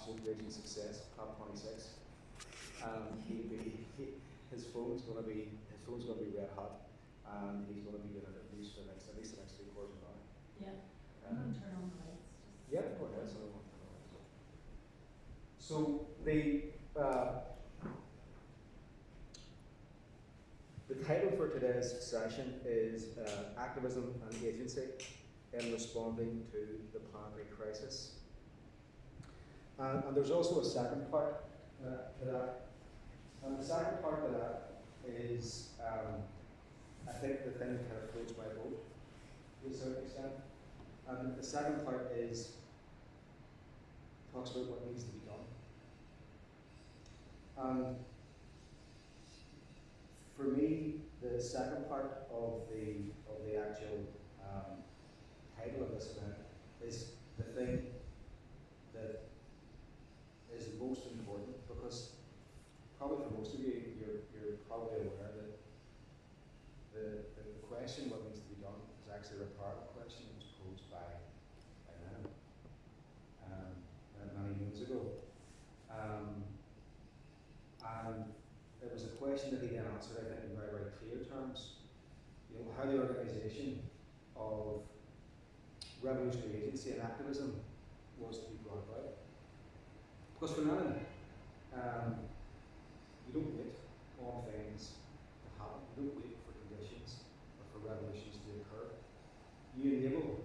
absolute raging success of COP26. His phone's going to be red hot, and he's going to be doing it at least the next 3 quarters of an hour. Yeah. I'm going to turn on the lights. Yeah, go ahead. So the title for today's session is Activism and Agency in Responding to the Planetary Crisis. And there's also a second part to that. And the second part of that is, I think, the thing that kind of floats my boat to a certain extent. And the second part talks about what needs to be done. And for me, the second part of the actual title of this event is the thing that is most important, because probably for most of you, you're probably aware that the question what needs to be done is actually a rhetorical question that was posed by Lenin many moons ago. And it was a question that he then answered, I think, in very, very clear terms. You know, how the organisation of revolutionary agency and activism was to be brought about. Because for Lenin, you don't wait on things to happen. You don't wait for conditions or for revolutions to occur. You enable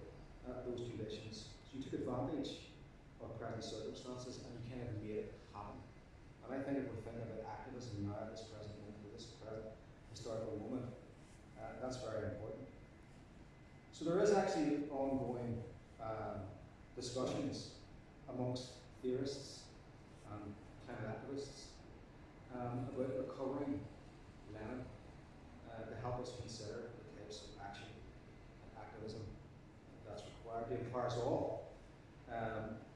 those conditions. So you took advantage of present circumstances and you kind of made it happen. And I think if we're thinking about activism now at this present moment, at this present historical moment, that's very important. So there is actually ongoing discussions amongst theorists and climate activists about recovering Lenin to help us consider the types of action and activism that's required to empower us all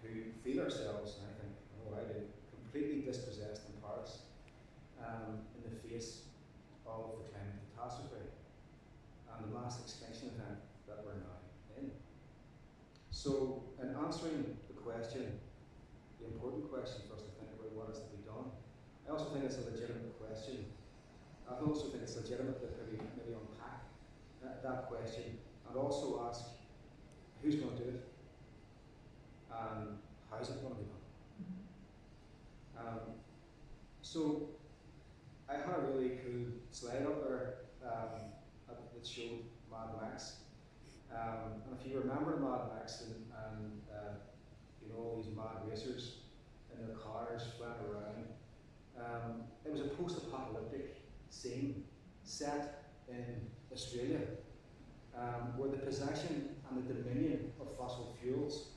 who feel ourselves, and I think, I do, completely dispossessed and powerless in the face of the climate catastrophe and the mass extinction event that we're now in. So, in answering the question, the important question for us to think about what is to be done, I also think it's a legitimate question. I also think it's legitimate to maybe unpack that question and also ask who's going to do it and how is it going to be done. So I had a really cool slide up there that showed Mad Max. And if you remember Mad Max and you know, all these mad racers in their cars flying around, it was a post-apocalyptic scene set in Australia where the possession and the dominion of fossil fuels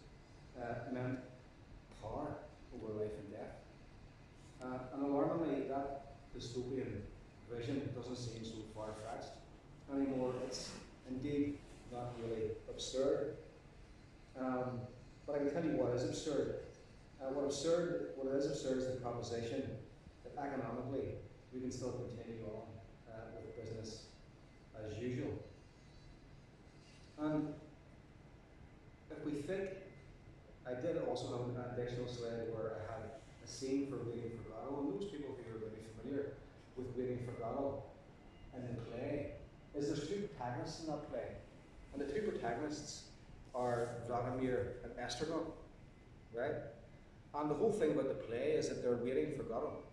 meant power over life and death. And alarmingly, that dystopian vision doesn't seem so far-fetched anymore. It's indeed not really absurd. But I can tell you what is absurd. What is absurd is the proposition that economically we can still continue on with business as usual. And if we think, I did also have an additional slide where I had a scene for Waiting for Godot, and those people who are really familiar with Waiting for Godot in the play, is there's two protagonists in that play. And the two protagonists are Vladimir and Estragon, right? And the whole thing about the play is that they're waiting for Godot,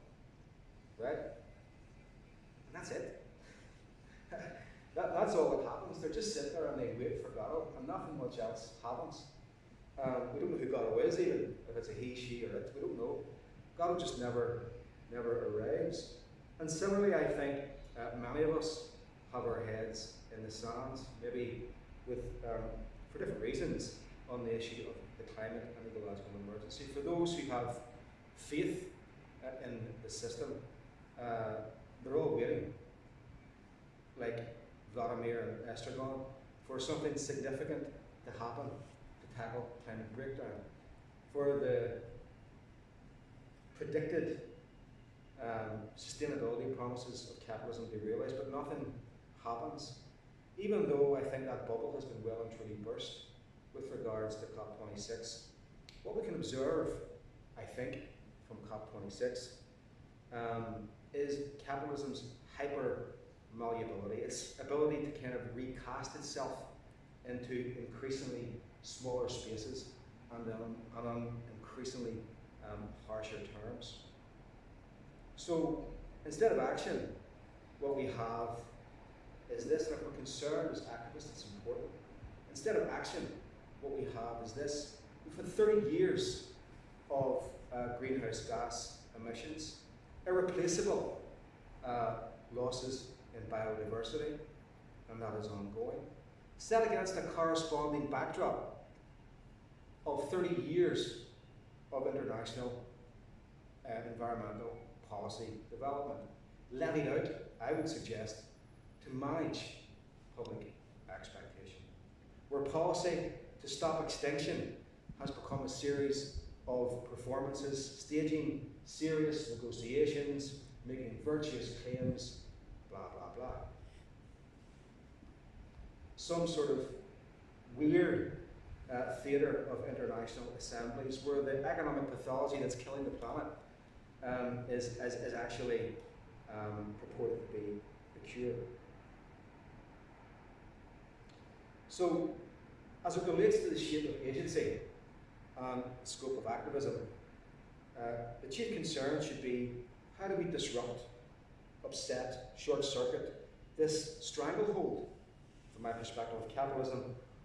right? And that's it. That's all that happens. They just sit there and they wait for Godot, and nothing much else happens. We don't know who Godot is even, if it's a he, she, or it, we don't know. Godot just never arrives. And similarly, I think many of us have our heads in the sands, maybe with, for different reasons, on the issue of the climate and ecological emergency. For those who have faith in the system, they're all waiting, like Vladimir and Estragon, for something significant to happen to tackle climate breakdown, for the predicted sustainability promises of capitalism to be realised, but nothing happens. Even though I think that bubble has been well and truly burst with regards to COP26, what we can observe I think, from COP26, is capitalism's hyper-malleability, its ability to kind of recast itself into increasingly smaller spaces and on increasingly harsher terms. So instead of action, what we have is this, and if we're concerned as activists, it's important. Instead of action, what we have is this. We've had 30 years of greenhouse gas emissions, irreplaceable losses in biodiversity, and that is ongoing. Set against a corresponding backdrop of 30 years of international environmental policy development, levied out, I would suggest, to manage public expectation, where policy to stop extinction has become a series of performances, staging serious negotiations, making virtuous claims, blah, blah, blah. Some sort of weird theatre of international assemblies where the economic pathology that's killing the planet is actually purported to be the cure. So, as it relates to the shape of agency and the scope of activism, the chief concern should be how do we disrupt, upset, short-circuit this stranglehold, from my perspective, of capitalism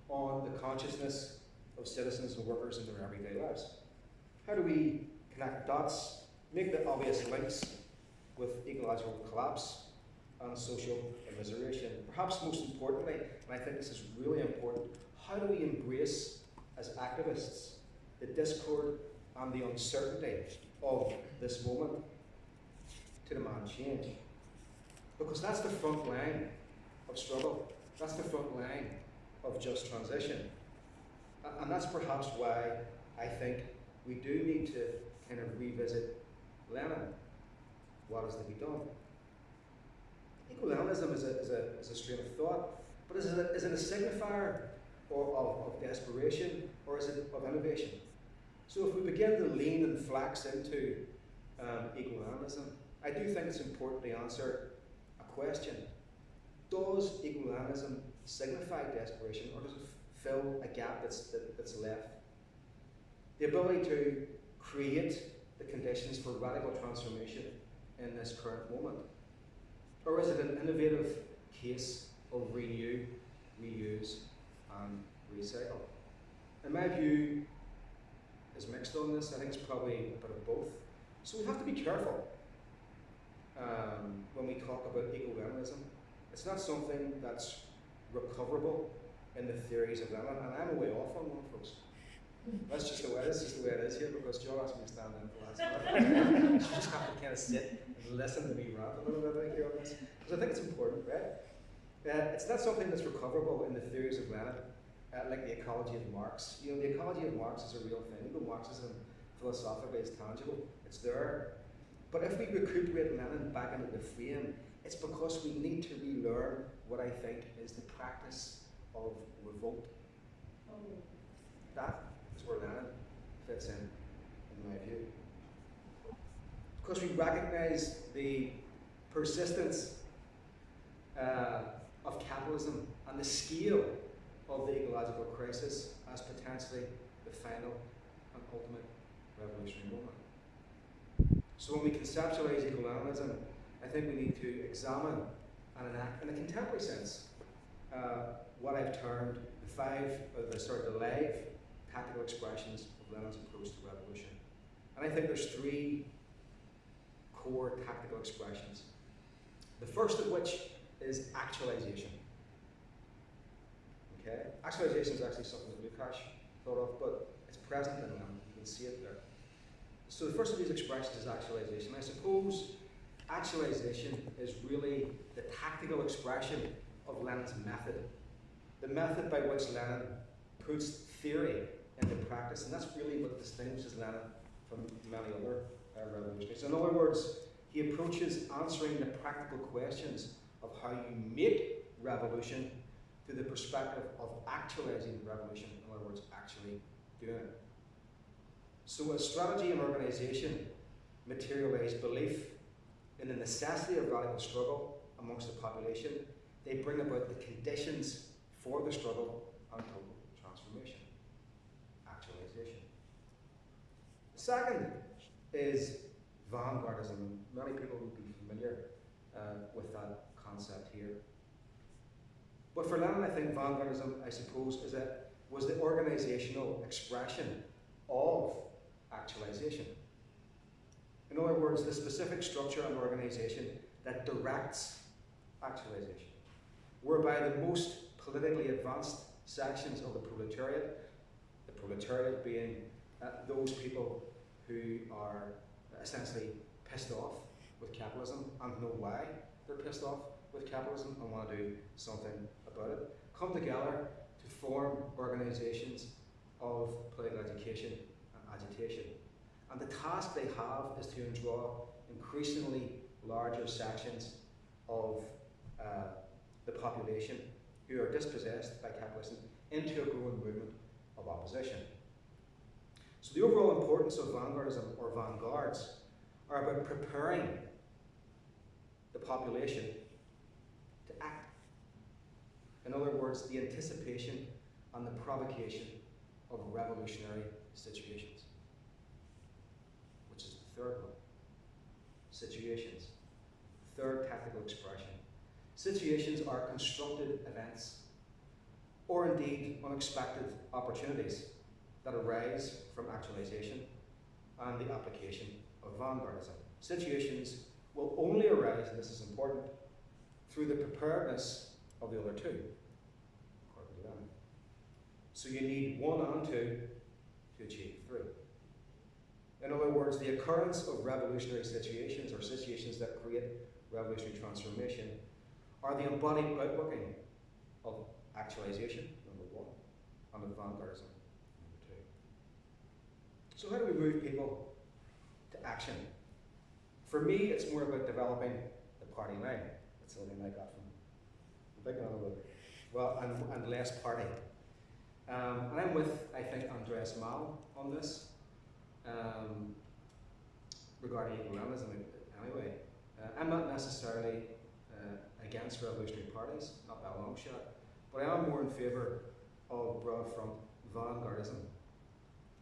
on the consciousness of citizens and workers in their everyday lives. How do we connect dots, make the obvious links with ecological collapse and social immiseration? Perhaps most importantly, and I think this is really important, how do we embrace as activists the discord and the uncertainty of this moment to demand change? Because that's the front line of struggle. That's the front line of just transition. And that's perhaps why I think we do need to kind of revisit Lenin. What is to be done? Eco-Leninism is a stream of thought, but is it a signifier of desperation, or is it of innovation? So if we begin to lean and flex into eco-Leninism, I do think it's important to answer a question. Does eco-Leninism signify desperation, or does it fill a gap that's left? The ability to create the conditions for radical transformation in this current moment? Or is it an innovative case of renew, reuse, and recycle? In my view, is mixed on this. I think it's probably a bit of both. So we have to be careful when we talk about eco-Leninism. It's not something that's recoverable in the theories of Lenin, and I'm way off on one, folks. That's just the way it is. Just the way it is here, because Joe asked me to stand in for last night. You just have to kind of sit and listen to me rant a little bit here on this, because I think it's important, right? It's not something that's recoverable in the theories of Lenin, like the ecology of Marx. You know, the ecology of Marx is a real thing. Even Marxism philosophically is tangible. It's there. But if we recuperate Lenin back into the frame, it's because we need to relearn what I think is the practice of revolt. That is where Lenin fits in my view. Because we recognize the persistence of capitalism and the scale of the ecological crisis as potentially the final and ultimate revolutionary moment. So when we conceptualize eco-Leninism, I think we need to examine and enact, in a contemporary sense, what I've termed the live tactical expressions of Lenin's approach to revolution. And I think there's three core tactical expressions. The first of which is actualization. Okay? Actualization is actually something that Lukács thought of, but it's present in Lenin. You can see it there. So the first of these expressions is actualization. I suppose actualization is really the tactical expression of Lenin's method. The method by which Lenin puts theory into practice, and that's really what distinguishes Lenin from many other revolutionaries. In other words, he approaches answering the practical questions of how you make revolution through the perspective of actualizing revolution, in other words, actually doing it. So as strategy and organisation materialise belief in the necessity of radical struggle amongst the population, they bring about the conditions for the struggle and total transformation, actualisation. The second is vanguardism. Many people would be familiar with that concept here. But for Lenin, I think vanguardism, I suppose, was the organisational expression of actualisation. In other words, the specific structure and organisation that directs actualisation, whereby the most politically advanced sections of the proletariat being those people who are essentially pissed off with capitalism and know why they're pissed off with capitalism and want to do something about it, come together to form organisations of political education and agitation. And the task they have is to draw increasingly larger sections of the population who are dispossessed by capitalism into a growing movement of opposition. So the overall importance of vanguardism or vanguards are about preparing the population to act. In other words, the anticipation and the provocation of revolutionary situations, which is the third one. Situations. Third tactical expression. Situations are constructed events, or indeed unexpected opportunities that arise from actualisation and the application of vanguardism. Situations will only arise, and this is important, through the preparedness of the other two, according to them. So you need one and two to achieve three. In other words, the occurrence of revolutionary situations or situations that create revolutionary transformation are the embodied outworking of actualisation, number one, and of vanguardism, number two. So how do we move people to action? For me, it's more about developing the party line. That's the only thing I got from the big one. Well, and less party. And I'm with, I think, Andreas Malm on this, regarding equilibrianism anyway. I'm not necessarily against revolutionary parties, not by a long shot, but I am more in favour of broad front vanguardism.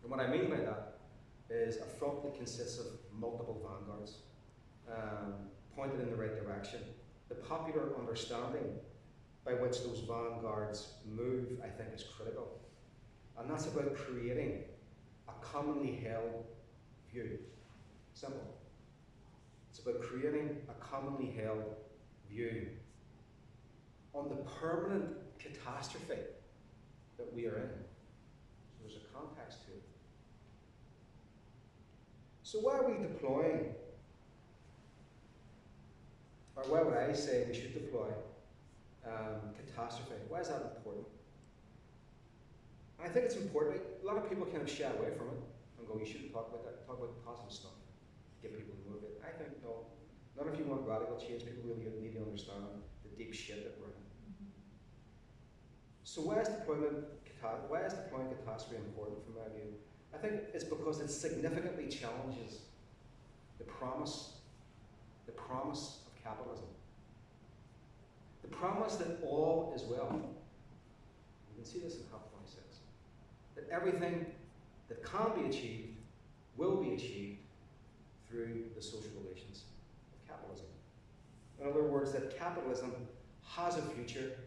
And what I mean by that is a front that consists of multiple vanguards, pointed in the right direction. The popular understanding by which those vanguards move, I think, is critical. And that's about creating a commonly held view. Simple. It's about creating a commonly held view on the permanent catastrophe that we are in. So there's a context to it. So why are we deploying, or why would I say we should deploy catastrophe? Why is that important? And I think it's important. A lot of people kind of shy away from it and go, you shouldn't talk about that. Talk about the positive stuff. Get people to motivate. I think no. Not if you want radical change. People really need to understand the deep shit that we're in. So why is deploying catastrophe important from my view? I think it's because it significantly challenges the promise of capitalism. The promise that all is well. You can see this in COP26. That everything that can be achieved will be achieved through the social relations of capitalism. In other words, that capitalism has a future,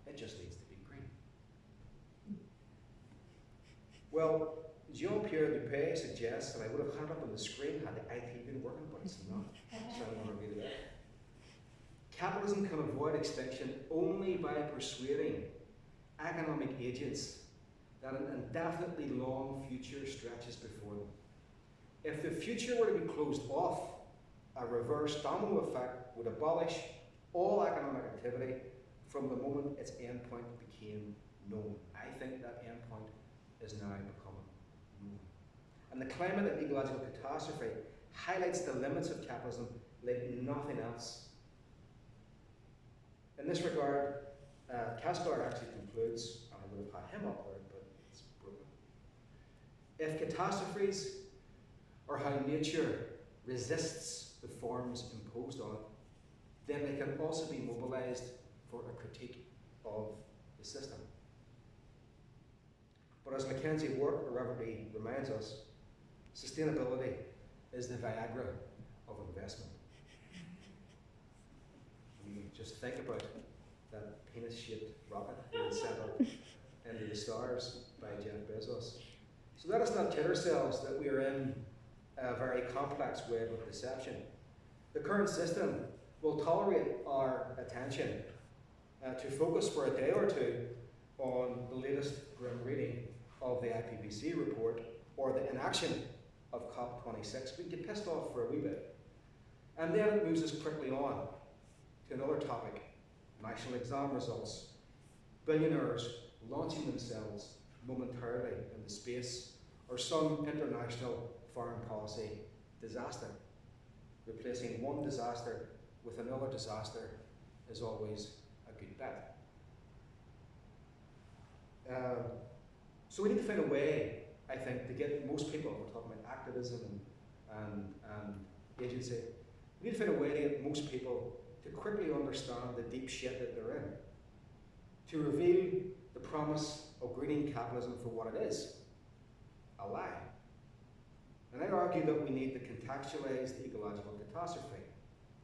it just needs to be green. Well, Jean-Pierre Dupuy suggests that I would have had up on the screen had the IT been working, but it's not, so I want to read it out. Capitalism can avoid extinction only by persuading economic agents that an indefinitely long future stretches before them. If the future were to be closed off, a reverse domino effect would abolish all economic activity from the moment its endpoint became known. I think that endpoint is now becoming known. And the climate and ecological catastrophe highlights the limits of capitalism like nothing else. In this regard, Caspar actually concludes, and I would have had him up there, but it's broken. If catastrophes or how nature resists the forms imposed on it, then they can also be mobilised for a critique of the system. But as Mackenzie Ward irreverently reminds us, sustainability is the Viagra of investment. You just think about that penis-shaped rocket being sent up into the stars by Jeff Bezos. So let us not kid ourselves that we are in a very complex web of deception. The current system will tolerate our attention to focus for a day or two on the latest grim reading of the IPCC report or the inaction of COP26. We get pissed off for a wee bit. And then it moves us quickly on to another topic, national exam results, billionaires launching themselves momentarily into space, or some international foreign policy disaster. Replacing one disaster with another disaster is always a good bet. So we need to find a way, I think, to get most people, we're talking about activism and agency, we need to find a way to get most people to quickly understand the deep shit that they're in, to reveal the promise of greening capitalism for what it is, a lie. And I argue that we need to contextualise the ecological catastrophe,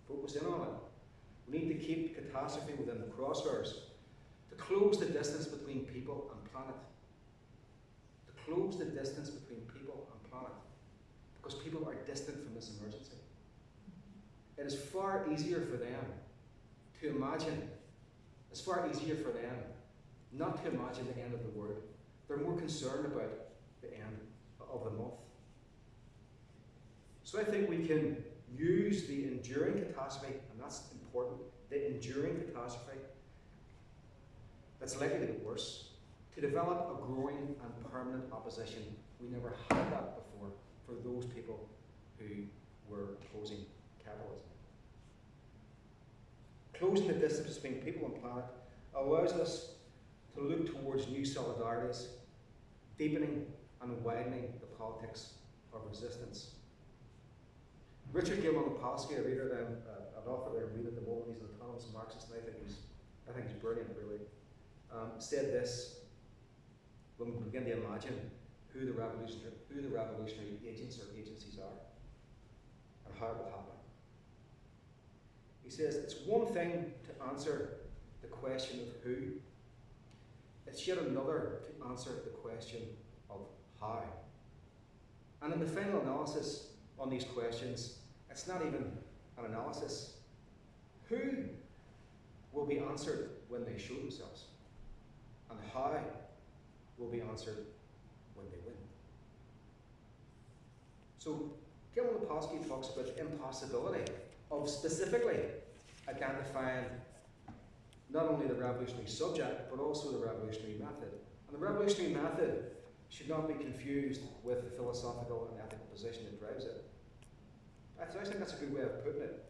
focus in on it. We need to keep catastrophe within the crosshairs, to close the distance between people and planet. To close the distance between people and planet, because people are distant from this emergency. It is far easier for them to imagine, it's far easier for them not to imagine the end of the world. They're more concerned about the end of the month. So I think we can use the enduring catastrophe, and that's important, the enduring catastrophe that's likely to get worse, to develop a growing and permanent opposition. We never had that before for those people who were opposing capitalism. Closing the distance between people and planet allows us to look towards new solidarities, deepening and widening the politics of resistance. Richard Gilman-Opolsky, a reader that an author that I read at the moment, he's an autonomous Marxist, and I think he's brilliant, really, said this when we begin to imagine who the revolutionary agents or agencies are and how it will happen. He says, it's one thing to answer the question of who, it's yet another to answer the question of how. And in the final analysis on these questions, it's not even an analysis. Who will be answered when they show themselves? And how will be answered when they win? So Gilman-Opolsky talks about the impossibility of specifically identifying not only the revolutionary subject, but also the revolutionary method. And the revolutionary method should not be confused with the philosophical and ethical position that drives it. I think that's a good way of putting it.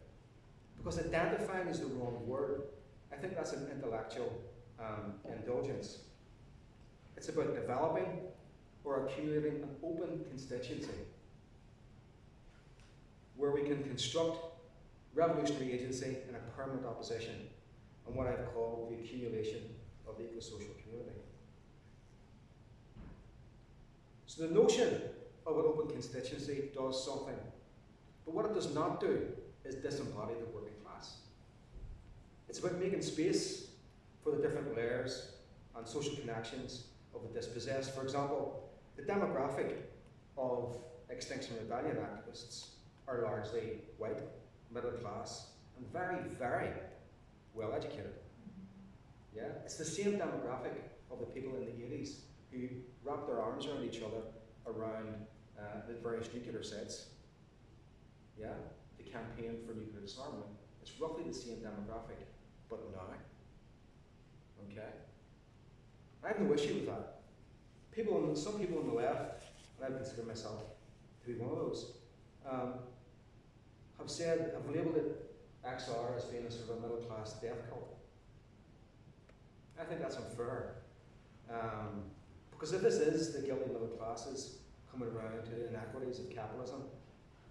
Because identifying is the wrong word. I think that's an intellectual indulgence. It's about developing or accumulating an open constituency where we can construct revolutionary agency in a permanent opposition and what I've called the accumulation of the eco-social community. So the notion of an open constituency does something, but what it does not do is disembody the working class. It's about making space for the different layers and social connections of the dispossessed. For example, the demographic of Extinction Rebellion activists are largely white, middle class, and very, very well educated. Yeah, it's the same demographic of the people in the 80s who wrapped their arms around each other around the various nuclear sites. Yeah, the campaign for nuclear disarmament. It's roughly the same demographic, but now. Okay? I have no issue with that. Some people on the left, and I consider myself to be one of those, have labelled it XR as being a sort of a middle class death cult. I think that's unfair. Because if this is the guilty middle classes coming around to the inequities of capitalism,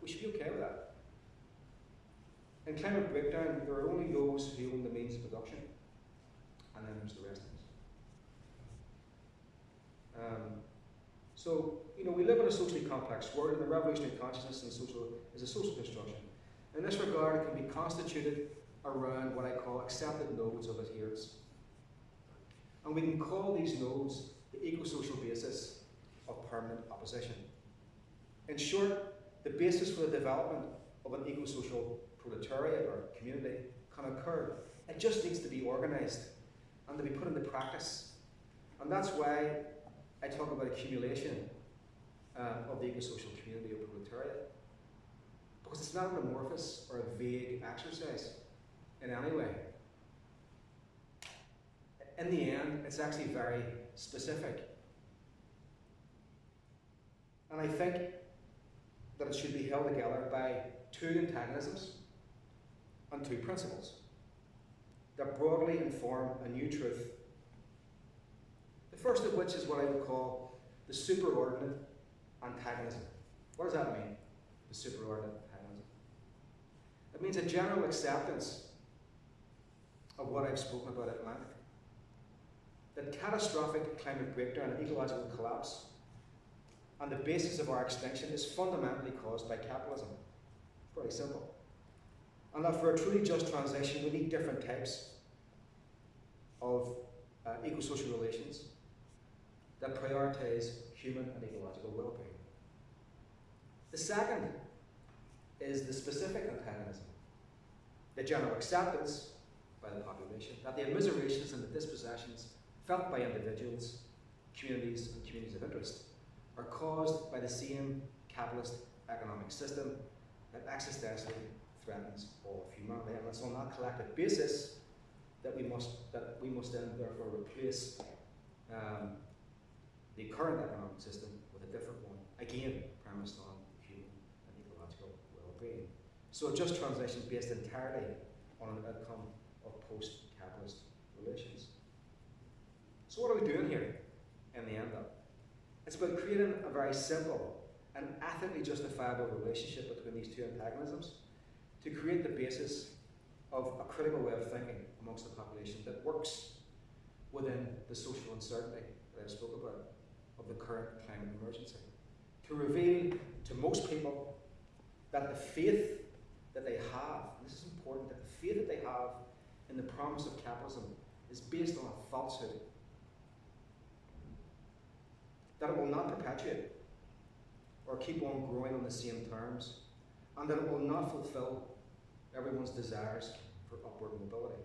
We should be okay with that. In climate breakdown, there are only those who own the means of production, and then there's the rest of us. So, we live in a socially complex world, and the revolutionary consciousness is a social construction. In this regard, it can be constituted around what I call accepted nodes of adherence. And we can call these nodes the eco-social basis of permanent opposition. In short, the basis for the development of an eco-social proletariat or community can occur. It just needs to be organised and to be put into practice. And that's why I talk about accumulation of the eco-social community or proletariat. Because it's not an amorphous or a vague exercise in any way. In the end, it's actually very specific. And I think that it should be held together by two antagonisms and two principles that broadly inform a new truth. The first of which is what I would call the superordinate antagonism. What does that mean, the superordinate antagonism? It means a general acceptance of what I've spoken about at length. That catastrophic climate breakdown and ecological collapse and the basis of our extinction is fundamentally caused by capitalism. It's very simple. And that for a truly just transition, we need different types of eco-social relations that prioritise human and ecological well-being. The second is the specific antagonism, the general acceptance by the population that the immiserations and the dispossessions felt by individuals, communities, and communities of interest are caused by the same capitalist economic system that existentially threatens all of humanity. And it's on that collective basis that we must then therefore replace the current economic system with a different one, again premised on human and ecological well-being. So a just transition based entirely on an outcome of post-capitalist relations. So what are we doing here in the end up? It's about creating a very simple and ethically justifiable relationship between these two antagonisms to create the basis of a critical way of thinking amongst the population that works within the social uncertainty that I spoke about of the current climate emergency. To reveal to most people that the faith that they have, and this is important, that the faith that they have in the promise of capitalism is based on a falsehood. That it will not perpetuate or keep on growing on the same terms, and that it will not fulfill everyone's desires for upward mobility.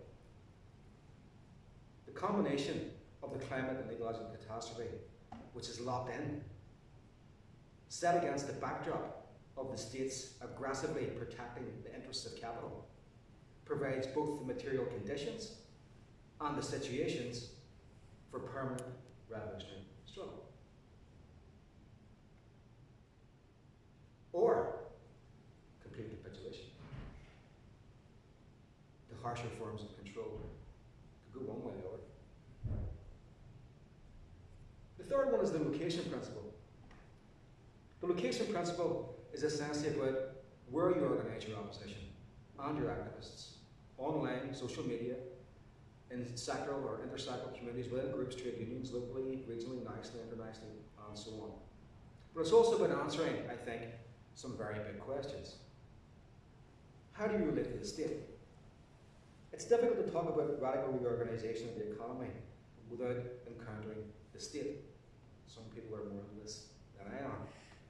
The combination of the climate and ecological catastrophe, which is locked in, set against the backdrop of the states aggressively protecting the interests of capital, provides both the material conditions and the situations for permanent revolutionary struggle. Or complete capitulation. The harsher forms of control could go one way or the other. The third one is the location principle. The location principle is essentially about where you organise your opposition and your activists, online, social media, in sectoral or intersectoral communities, within groups, trade unions, locally, regionally, nationally, internationally, and so on. But it's also about answering, I think, some very big questions. How do you relate to the state? It's difficult to talk about radical reorganisation of the economy without encountering the state. Some people are more into this than I am,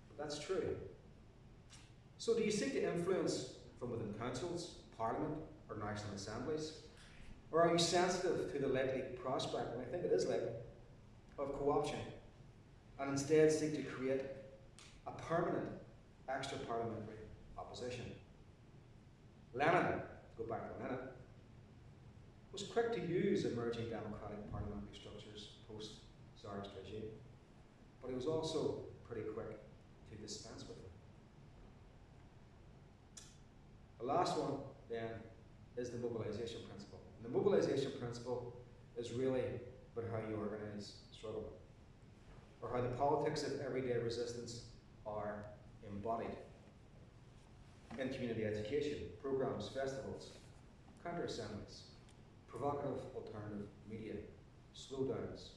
but that's true. So do you seek to influence from within councils, parliament, or national assemblies? Or are you sensitive to the likely prospect, and I think it is likely, of co-option, and instead seek to create a permanent extra-parliamentary opposition? Lenin, go back to Lenin, was quick to use emerging democratic parliamentary structures post-Tsarist regime, but he was also pretty quick to dispense with them. The last one, then, is the mobilisation principle. And the mobilisation principle is really about how you organise struggle, or how the politics of everyday resistance are embodied. in community education, programs, festivals, counter-assemblies, provocative alternative media, slowdowns,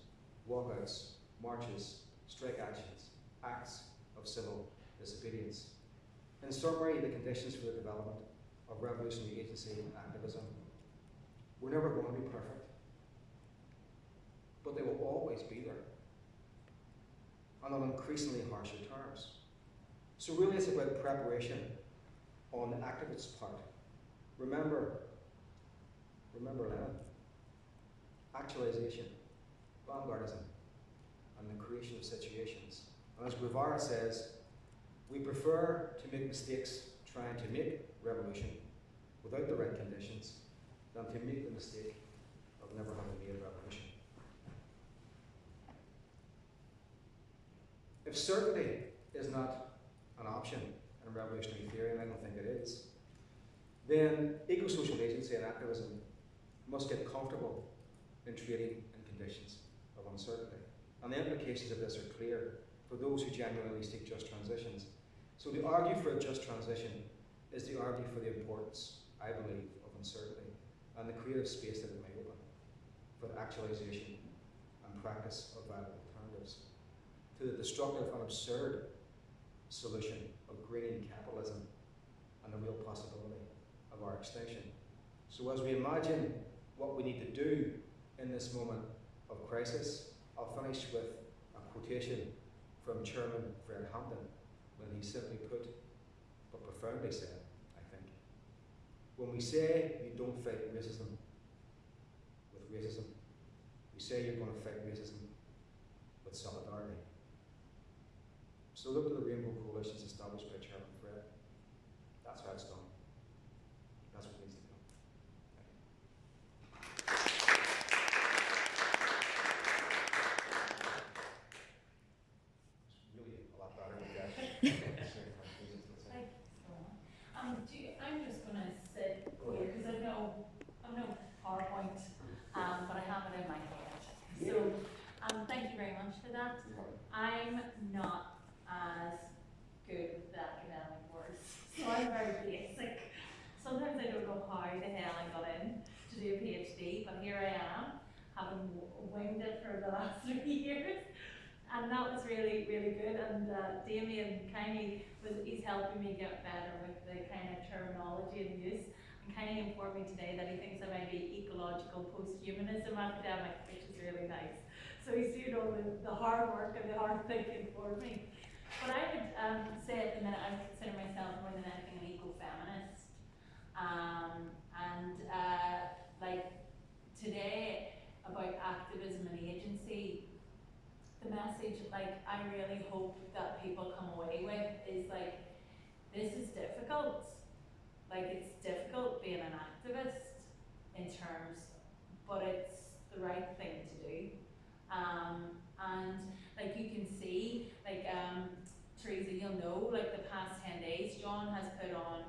walkouts, marches, strike actions, acts of civil disobedience. In summary, the conditions for the development of revolutionary agency and activism were never going to be perfect, but they will always be there, and on increasingly harsher terms. So really it's about preparation on the activist's part. Remember Lenin, actualization, vanguardism, and the creation of situations. And as Guevara says, we prefer to make mistakes trying to make revolution without the right conditions than to make the mistake of never having made a revolution. If certainty is not an option in revolutionary theory, and I don't think it is, then eco-social agency and activism must get comfortable in trading in conditions of uncertainty. And the implications of this are clear for those who genuinely seek just transitions. So to argue for a just transition is to argue for the importance, I believe, of uncertainty and the creative space that it may open for the actualization and practice of viable alternatives to the destructive and absurd solution of greening capitalism and the real possibility of our extinction. So as we imagine what we need to do in this moment of crisis, I'll finish with a quotation from Chairman Fred Hampton when he simply put, but profoundly said, I think, when we say you don't fight racism with racism, we say you're going to fight racism with solidarity. So look to the Rainbow Coalitions established by Chairman Fred. That's how it's done. That's what needs to be done. It's really a lot better with that. I'm just going to sit here because I know PowerPoint, but I have it in my head. So thank you very much for that. I'm not as good with the academic words, so I'm very basic. Sometimes I don't know how the hell I got in to do a PhD, but here I am, having winged it for the last 3 years. And that was really, really good. And Damien kindly he's helping me get better with the kind of terminology and use. And kindly informed me today that he thinks I might be ecological post-humanism academic, which is really nice. So he's doing all the hard work and the hard thinking for me. But I would say at the minute I consider myself more than anything an eco-feminist. Like today about activism and agency, the message like I really hope that people come away with is like, this is difficult. Like it's difficult being an activist in terms, but it's the right thing to do. And like you can see, like Teresa, you'll know, like the past 10 days, John has put on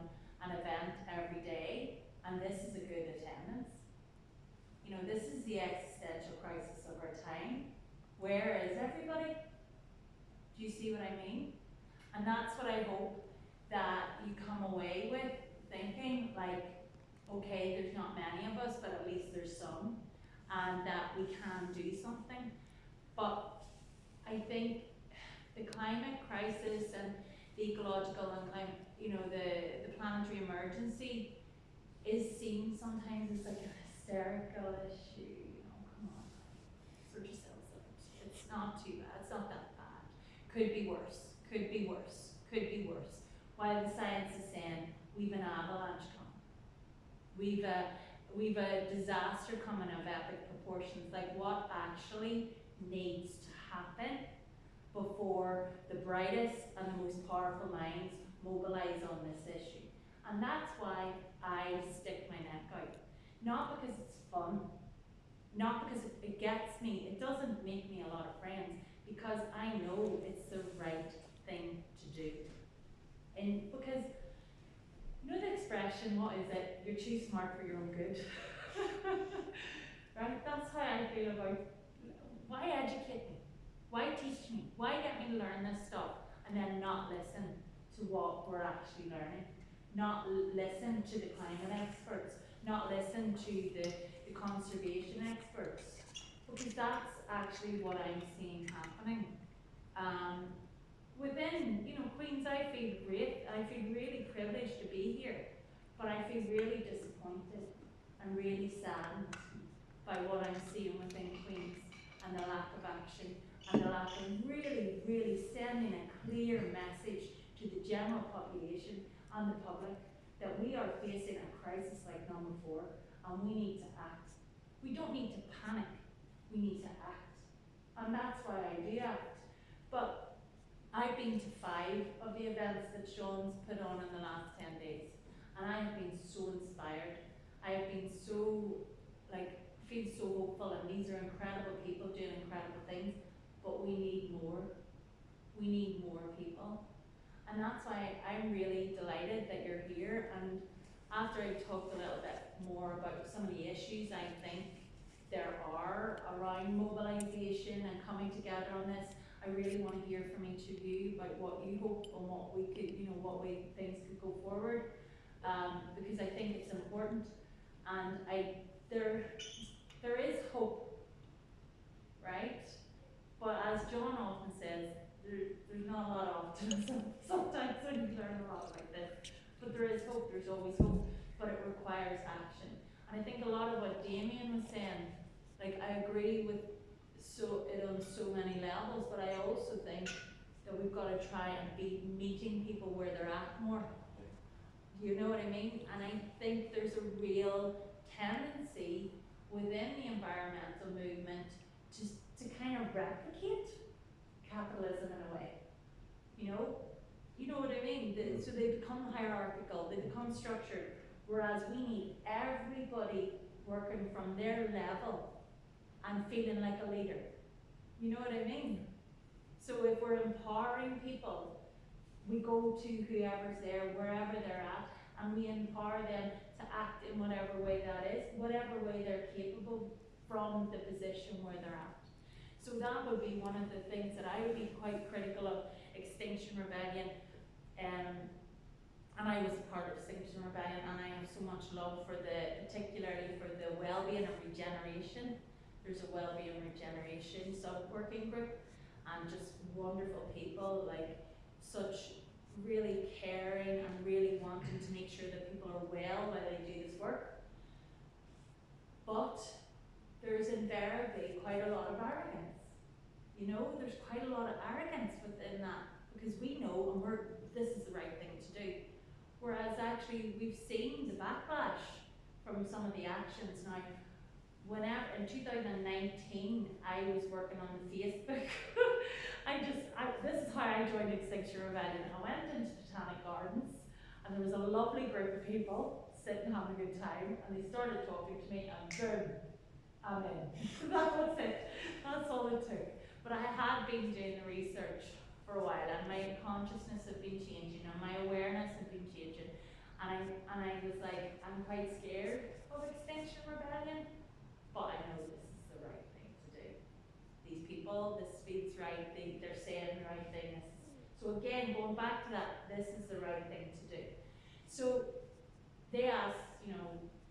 an event every day, and this is a good attendance. You know, this is the existential crisis of our time. Where is everybody? Do you see what I mean? And that's what I hope that you come away with, thinking like, okay, there's not many of us, but at least there's some, and that we can do something. But I think the climate crisis and the ecological and climate, you know, the planetary emergency is seen sometimes as like a hysterical issue. You know, come on, sort yourselves out. It's not too bad. It's not that bad. Could be worse. Could be worse. Could be worse. While the science is saying we've an avalanche coming, we've a disaster coming of epic proportions. Like what actually needs to happen before the brightest and the most powerful minds mobilize on this issue. And that's why I stick my neck out. Not because it's fun, not because it gets me, it doesn't make me a lot of friends, because I know it's the right thing to do. And because, you know the expression, what is it? You're too smart for your own good. Right? That's how I feel about, why educate me? Why teach me? Why get me to learn this stuff and then not listen to what we're actually learning? not listen to the climate experts, not listen to the conservation experts, because that's actually what I'm seeing happening. Within, Queens, I feel great. I feel really privileged to be here, but I feel really disappointed and really saddened by what I'm seeing within Queens and the lack of action and the lack of really, really sending a clear message to the general population and the public that we are facing a crisis like none before and we need to act. We don't need to panic, we need to act. And that's why I do act. But I've been to 5 of the events that Sean's put on in the last 10 days, and I have been so inspired. I have been so, feel so hopeful, and these are incredible people doing incredible things, but we need more. We need more people. And that's why I'm really delighted that you're here. And after I talked a little bit more about some of the issues I think there are around mobilisation and coming together on this, I really want to hear from each of you about what you hope and what we could, what way things could go forward, because I think it's important. And there is hope, right? But as John often says, there's not a lot of optimism sometimes when you learn a lot like this. But there is hope, there's always hope, but it requires action. And I think a lot of what Damien was saying, I agree with it on so many levels, but I also think that we've got to try and be meeting people where they're at more. You know what I mean? And I think there's a real tendency within the environmental movement to kind of replicate capitalism in a way. You know what I mean? So they become hierarchical, they become structured, whereas we need everybody working from their level and feeling like a leader. You know what I mean? So if we're empowering people, we go to whoever's there, wherever they're at, and we empower them to act in whatever way that is, whatever way they're capable from the position where they're at. So that would be one of the things that I would be quite critical of Extinction Rebellion. And I was a part of Extinction Rebellion, and I have so much love for particularly for the Wellbeing and Regeneration. There's a Wellbeing and Regeneration sub-working group, and just wonderful people, such really caring and really wanting to make sure that people are well while they do this work. But there's invariably quite a lot of arrogance. There's quite a lot of arrogance within that, because we know and this is the right thing to do. Whereas actually we've seen the backlash from some of the actions now. Whenever in 2019 I was working on the Facebook. This is how I joined Extinction Rebellion. I went into Botanic Gardens, and there was a lovely group of people sitting having a good time, and they started talking to me, and boom, I'm in. That was it. That's all it took. But I had been doing the research for a while, and my consciousness had been changing, and my awareness had been changing, and I was like, I'm quite scared of Extinction Rebellion, but I know this is the right thing to do. These people, this feels right, they're saying the right thing. So again, going back to that, this is the right thing to do. So they asked,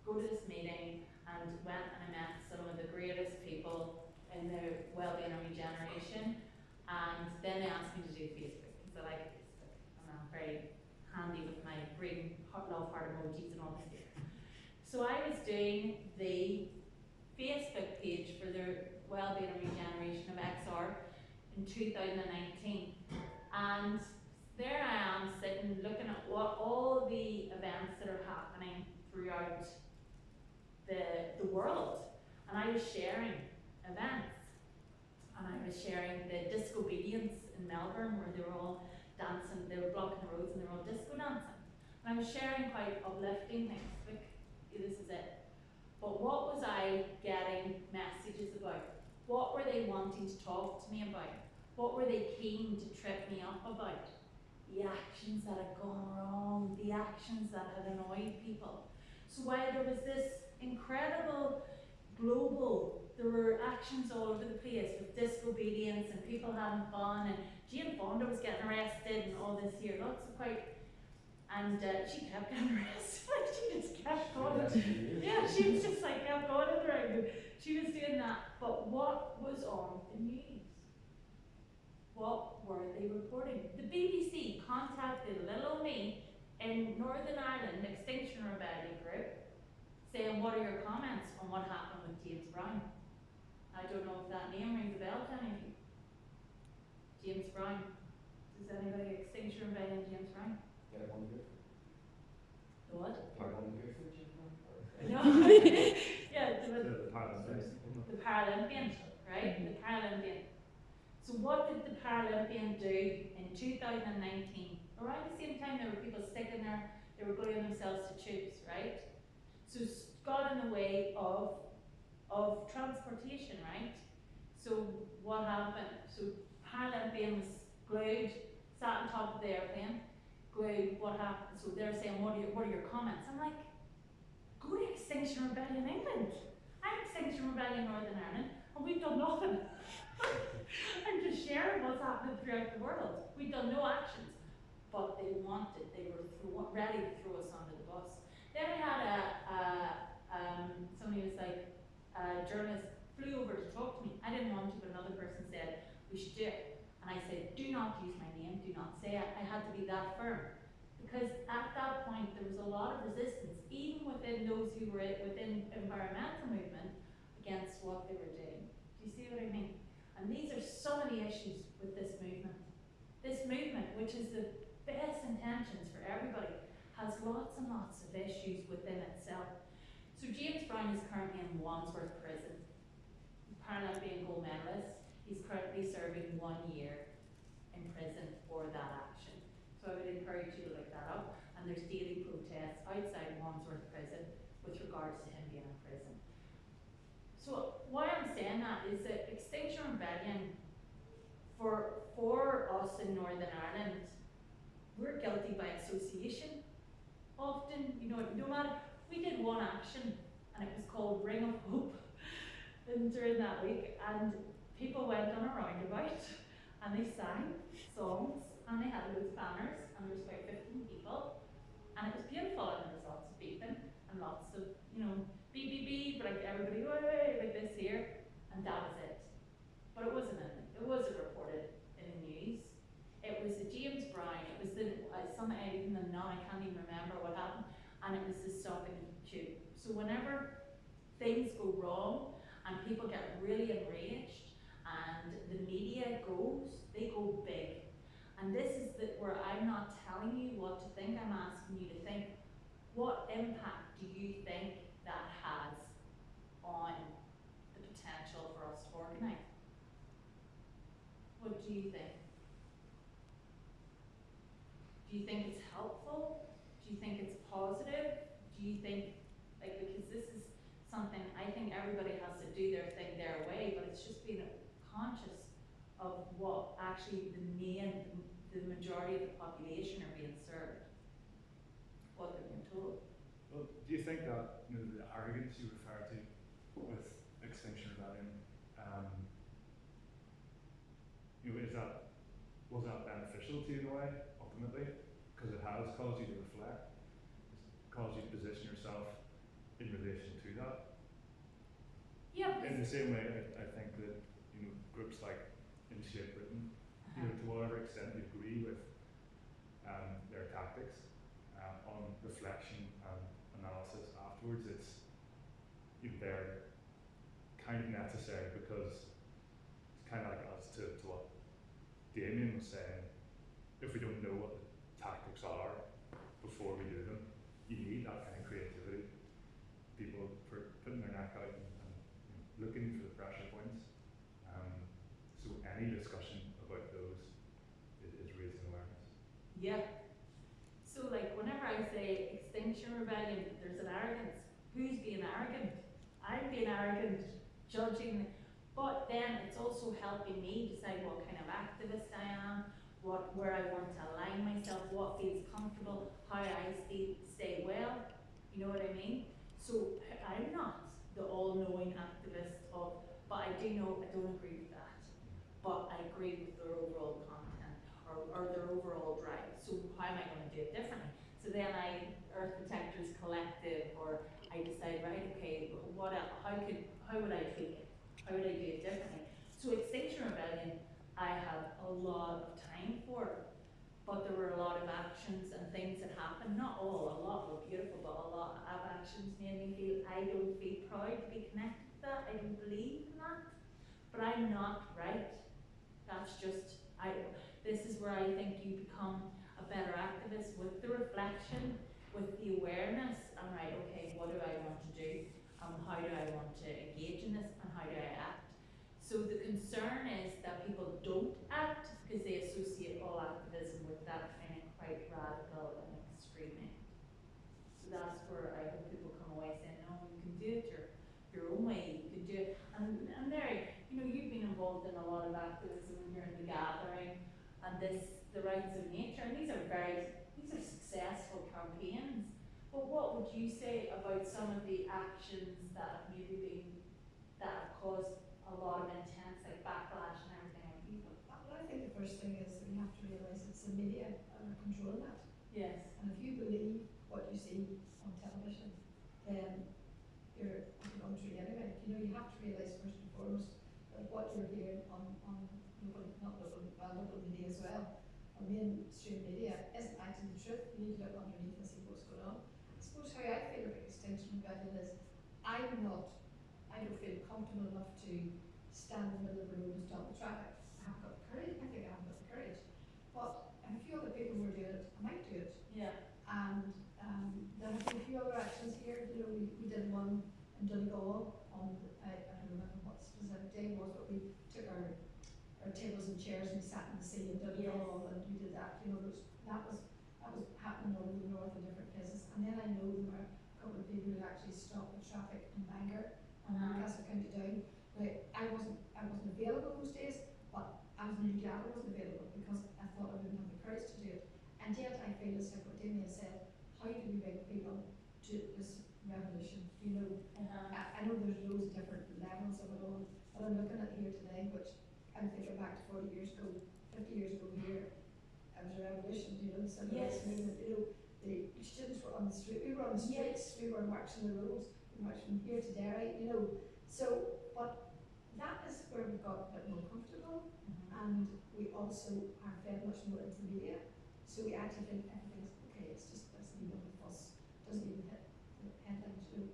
go to this meeting, and went and I met some of the greatest people in the Wellbeing and Regeneration, and then they asked me to do Facebook, because I like Facebook, and I'm very handy with my green love heart emojis and all this here. So I was doing the Facebook page for the Wellbeing and Regeneration of XR in 2019, and there I am sitting looking at what all the events that are happening throughout the world, and I was sharing events, and I was sharing the Discobedience in Melbourne, where they were all dancing, they were blocking the roads and they were all disco dancing, and I was sharing quite uplifting things, like, this is it. But what was I getting messages about? What were they wanting to talk to me about? What were they keen to trip me up about? The actions that had gone wrong, the actions that had annoyed people. So while there was this incredible there were actions all over the place with disobedience and people having fun, and Jane Fonda was getting arrested and all this here, lots of quite And she kept getting arrested. Like, she just kept going. Yeah. Yeah, she was just like kept going in the round. She was doing that. But what was on the news? What were they reporting? The BBC contacted little old me in Northern Ireland Extinction Rebellion group, saying, what are your comments on what happened with James Brown? I don't know if that name rings a bell to any of you. James Brown. Does anybody Extinction Rebellion James Brown? Yeah, one good. The what? One good for Jim Brown? No. Yeah, The Paralympics. the Paralympian, right? The Paralympian. So what did the Paralympian do in 2019? Around the same time there were people sticking there, they were gluing themselves to tubes, right? So got in the way of transportation, right? So what happened? So Paralympians glued, sat on top of the airplane, glued, what happened? So they're saying, what are your comments? I'm like, go to Extinction Rebellion England. I'm Extinction Rebellion Northern Ireland, and we've done nothing. I'm just sharing what's happening throughout the world. We've done no actions, but they were ready to throw us under the bus. Then I had somebody was like, a journalist flew over to talk to me. I didn't want to, but another person said, we should do it. And I said, do not use my name, do not say it. I had to be that firm. Because at that point, there was a lot of resistance, even within those who were within environmental movement, against what they were doing. Do you see what I mean? And these are so many issues with this movement. This movement, which is the best intentions for everybody, has lots and lots of issues within itself. So James Brown is currently in Wandsworth Prison. He's Paralympian gold medalist. He's currently serving 1 year in prison for that action. So I would encourage you to look that up. And there's daily protests outside Wandsworth Prison with regards to him being in prison. So why I'm saying that is that Extinction Rebellion, for us in Northern Ireland, we're guilty by association. Often, you know, no matter, we did one action and it was called Ring of Hope during that week, and people went on a roundabout and they sang songs and they had loads of banners and there was about 15 people and it was beautiful and there was lots of beeping and lots of, you know, beep beep beep, like everybody way like this here, and that was it. But it wasn't reported in the news. It was the James Brown, it was the even now I can't even remember what happened, and it was the stopping tube. So whenever things go wrong and people get really enraged and the media they go big. And this is where I'm not telling you what to think, I'm asking you to think, what impact do you think that has on the potential for us to organise? What do you think? Do you think it's helpful? Do you think it's positive? Do you think, like, because this is something, I think everybody has to do their thing their way, but it's just being conscious of what actually the majority of the population are being served, what they're being told. Well, do you think that, you know, the arrogance you refer to with Extinction Rebellion, you know, was that beneficial to you in a way, ultimately? Because it has caused you to reflect, it's caused you to position yourself in relation to that. Yeah. In the same way, I think that, you know, groups like Initiate Britain, you know, to whatever extent you agree with their tactics, on reflection and analysis afterwards, it's, you know, they're kind of necessary, because it's kind of like us to what Damien was saying. If we don't know what the tactics are before we do them, you need that kind of creativity. People putting their neck out and you know, looking for the pressure points. So any discussion about those is raising awareness. Yeah. So like whenever I say Extinction Rebellion, there's an arrogance. Who's being arrogant? I'm being arrogant, judging, but then it's also helping me decide what kind of activist I am, where I want to align myself, what feels comfortable, how I stay well, you know what I mean? So I'm not the all-knowing activist but I do know I don't agree with that. But I agree with their overall content or their overall drive. So how am I going to do it differently? So then Earth Protectors Collective, or I decide, right, okay, how would I tweak it? How would I do it differently? So Extinction Rebellion, I had a lot of time for, but there were a lot of actions and things that happened. Not all, a lot were beautiful, but a lot of actions made me feel, I don't feel proud to be connected to that. I don't believe in that. But I'm not right. That's just, this is where I think you become a better activist with the reflection, with the awareness, and right, okay, what do I want to do? How do I want to engage in this, and how do I act? So the concern is that people don't act because they associate all activism with that kind of quite radical and extreme end. So that's where I hope people come away saying, no, you can do it your own way, you can do it. And Mary, you know, you've been involved in a lot of activism when you're in the gathering, and the rights of nature, and these are successful campaigns. But what would you say about some of the actions that have maybe been, that have caused a lot of intense like backlash and everything like people? Well, I think the first thing is that we have to realise it's the media and are controlling that. Yes. And if you believe what you see on television, then you're a country anyway. You know, you have to realise first and foremost that what you're hearing on local media as well, on mainstream media, isn't actually the truth. You need to look underneath and see what's going on. I suppose how I feel about Extinction Rebellion is I don't feel comfortable enough to stand in the middle of the road and stop the traffic. I haven't got the courage. I think I haven't got the courage. But if a few other people were doing it, I might do it. Yeah. And there have been a few other actions here. You know, we did one in Donegal on, I don't remember what the specific day was, but we took our tables and chairs and we sat in the sea in Donegal, and we did that. You know, that was happening all over the north in different places. And then I know there were a couple of people who actually stopped the traffic in Bangor and Newcastle County Down. Now, I wasn't available those days, but I was really glad I wasn't available because I thought I wouldn't have the courage to do it. And yet I feel it's like what Damien said, how do we bring people to this revolution? You know, I know there's loads of different levels of it all, but I'm looking at here today, which I'm thinking back to 40 years ago, 50 years ago here, it was a revolution, you know, the civil rights movement, you know, the students were on the street, we were on the streets, we were marching the roads, we marched from here to Derry, you know. So, but that is where we've got a bit more comfortable, and we also are fed much more into the media. So we actually think everything's okay, it's just this little fuss, doesn't even hit the headlines, you know.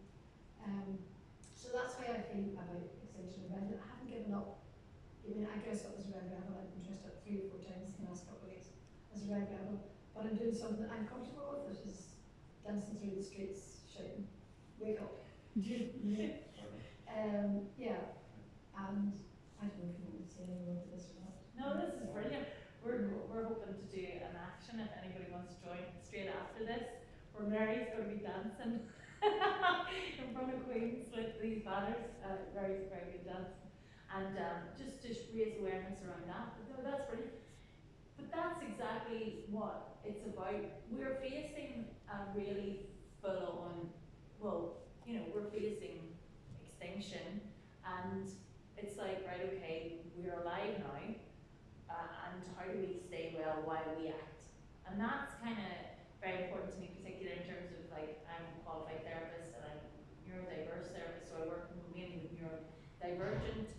So that's how I feel about Extinction Rebellion. I haven't given up. I mean, I dressed up as a Red Rebel. I've been dressed up 3 or 4 times in the last couple of weeks as a Red Rebel, but I'm doing something that I'm comfortable with, which is dancing through the streets, shouting, "Wake up!" Yeah, and I don't know if you want to say any more to this or not. No, this is brilliant. We're hoping to do an action if anybody wants to join straight after this, where Mary's going to be dancing in front of Queens with these banners. Mary's a very good dancer, and just to raise awareness around that. But no, that's brilliant. But that's exactly what it's about. We're facing a really full-on, well, you know, we're facing extinction, and it's like, right, okay, we're alive now. And how do we stay well while we act? And that's kind of very important to me, particularly in terms of like, I'm a qualified therapist and I'm a neurodiverse therapist, so I work mainly with neurodivergent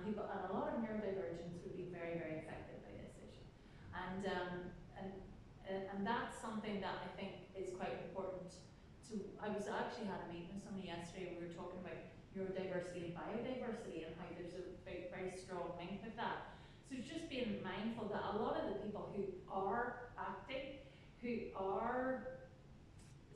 people, and a lot of neurodivergents would be very, very affected by this issue. And that's something that I think is quite important to, I actually had a meeting with somebody yesterday, and we were talking about neurodiversity and biodiversity and how there's a very, very strong link with that. So just being mindful that a lot of the people who are acting, who are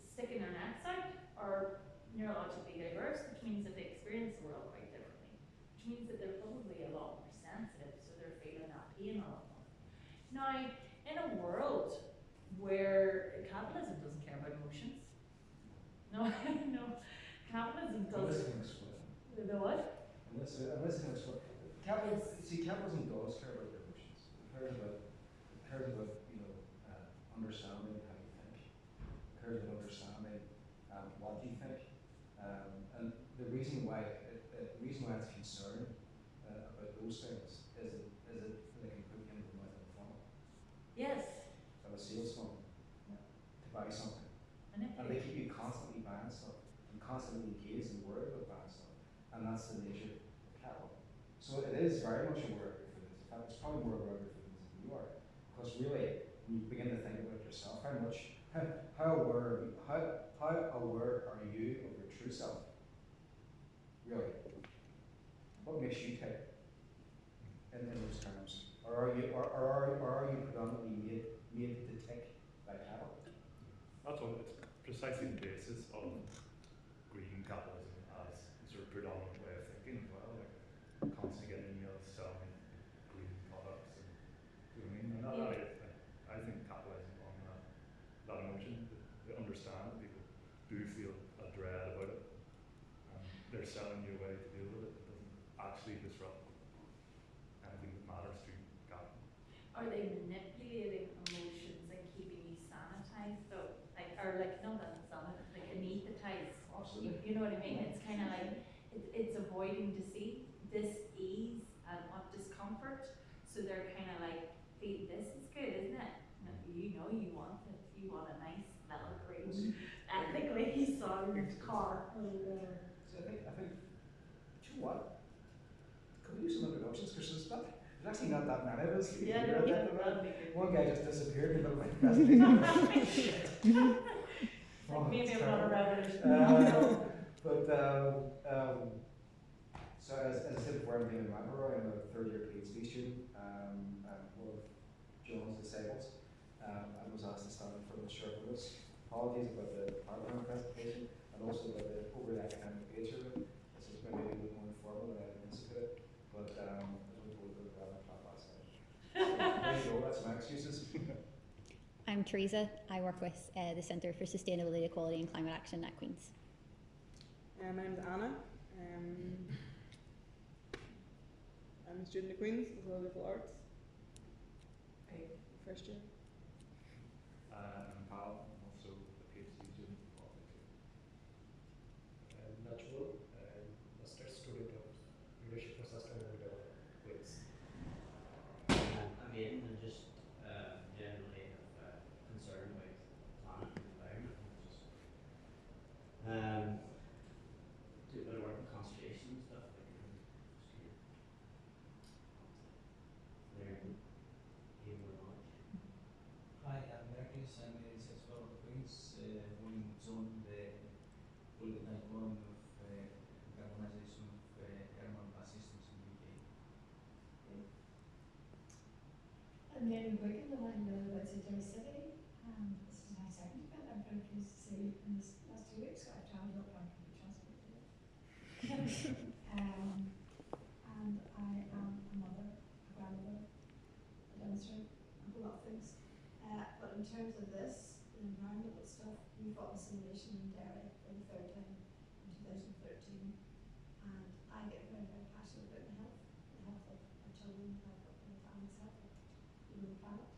sticking their necks out, are neurologically diverse, which means that they experience the world quite differently, which means that they're probably a lot more sensitive, so they're feeling that pain a lot more. Now, in a world where capitalism doesn't care about emotions, no, capitalism doesn't. The what? Capitalism does care about your emotions. It cares about understanding how you think. It cares about understanding what you think. And the reason why it's concerned about those things is it they can put you into the mouth of a funnel. Yes. Of a sales funnel. To buy something very much aware of your feelings. In fact, it's probably more aware of your feelings than you are. Because really, when you begin to think about yourself, how aware are you of your true self? Really? What makes you tick in those terms? Or are you predominantly made to tick by cattle? That's what it's precisely the basis of green capitalism as a sort of predominant way of thinking as well. Like constantly getting emails selling green products and you know what I mean? And that is, I think capitalism on that emotion, they understand that people do feel a dread about it. And they're selling you a way to deal with it that doesn't actually disrupt anything that matters to capital. Are they manipulating emotions and keeping you sanitized though? Like, or like, not sanitized, like anesthetized. Absolutely. You know what I mean? It's kind of like, it's avoiding dis-ease and discomfort. So they're kind of like, this is good, isn't it? And you know you want it. You want a nice, mellow green, ethically sound car. So I think, do you know what? Could we do some introductions? Because there's actually not that many of us here. One guy just disappeared in the middle of my presentation. Like maybe I'm not a revolution. So as I said before, I'm David McElroy. I'm a third-year PhD student. I'm one of John's disciples. I was asked to stand in front of the short notice. Apologies about the PowerPoint presentation and also about the over the academic nature of it. This is maybe a little more informal than I anticipated, but I was only told to grab a clap last night. So there you go, that's my excuses. I'm Teresa. I work with the Centre for Sustainability, Equality and Climate Action at Queens. My name's Anna. I'm a student at Queens as well as Liberal Arts. First year. I'm Pal, I'm also a PhD student in politics. Natural, master student of leadership for sustainable development. I'm Aidan and just generally have concern with planet and environment. Do a bit of work in conservation and stuff. Learn, gain more knowledge. Hi, I'm Marcus. I'm a sixth fellow at Queens, one zone the political forum of decarbonisation of air and bus systems in the UK. I'm Mary Wigan and I'm the Resident City. This is my second event. I'm very pleased to see in this last 2 weeks I've travelled up on public transport today. And I am a mother, a grandmother, a dancer, a whole lot of things. But in terms of this, the environmental stuff, we fought assimilation in Derry for the third time in 2013. And I get very, very passionate about the health of our children, the health of our families, health of the planet.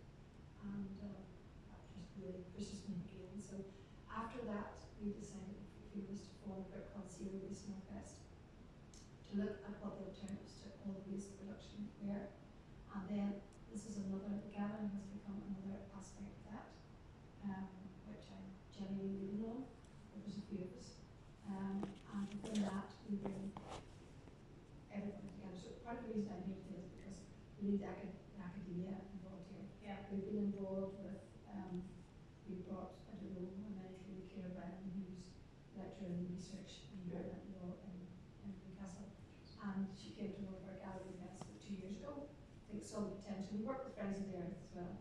And that just really pushes me again. So after that, we decided a few years to form a group called Zero Waste Northwest to look at what the alternatives to all the waste production were. And then this is another, the gathering has become another aspect of that, which I'm genuinely leading on. There's a few of us. And within that, we bring everybody together. So part of the reason I'm here today is because we need academia involved here. Yeah. We've been involved with, we brought, I don't know, how many of you Kira Brennan, who's lecturer in research in environmental law in Newcastle. And she came to one of our gallery events 2 years ago. I think saw the potential. We work with Friends of the Earth as well.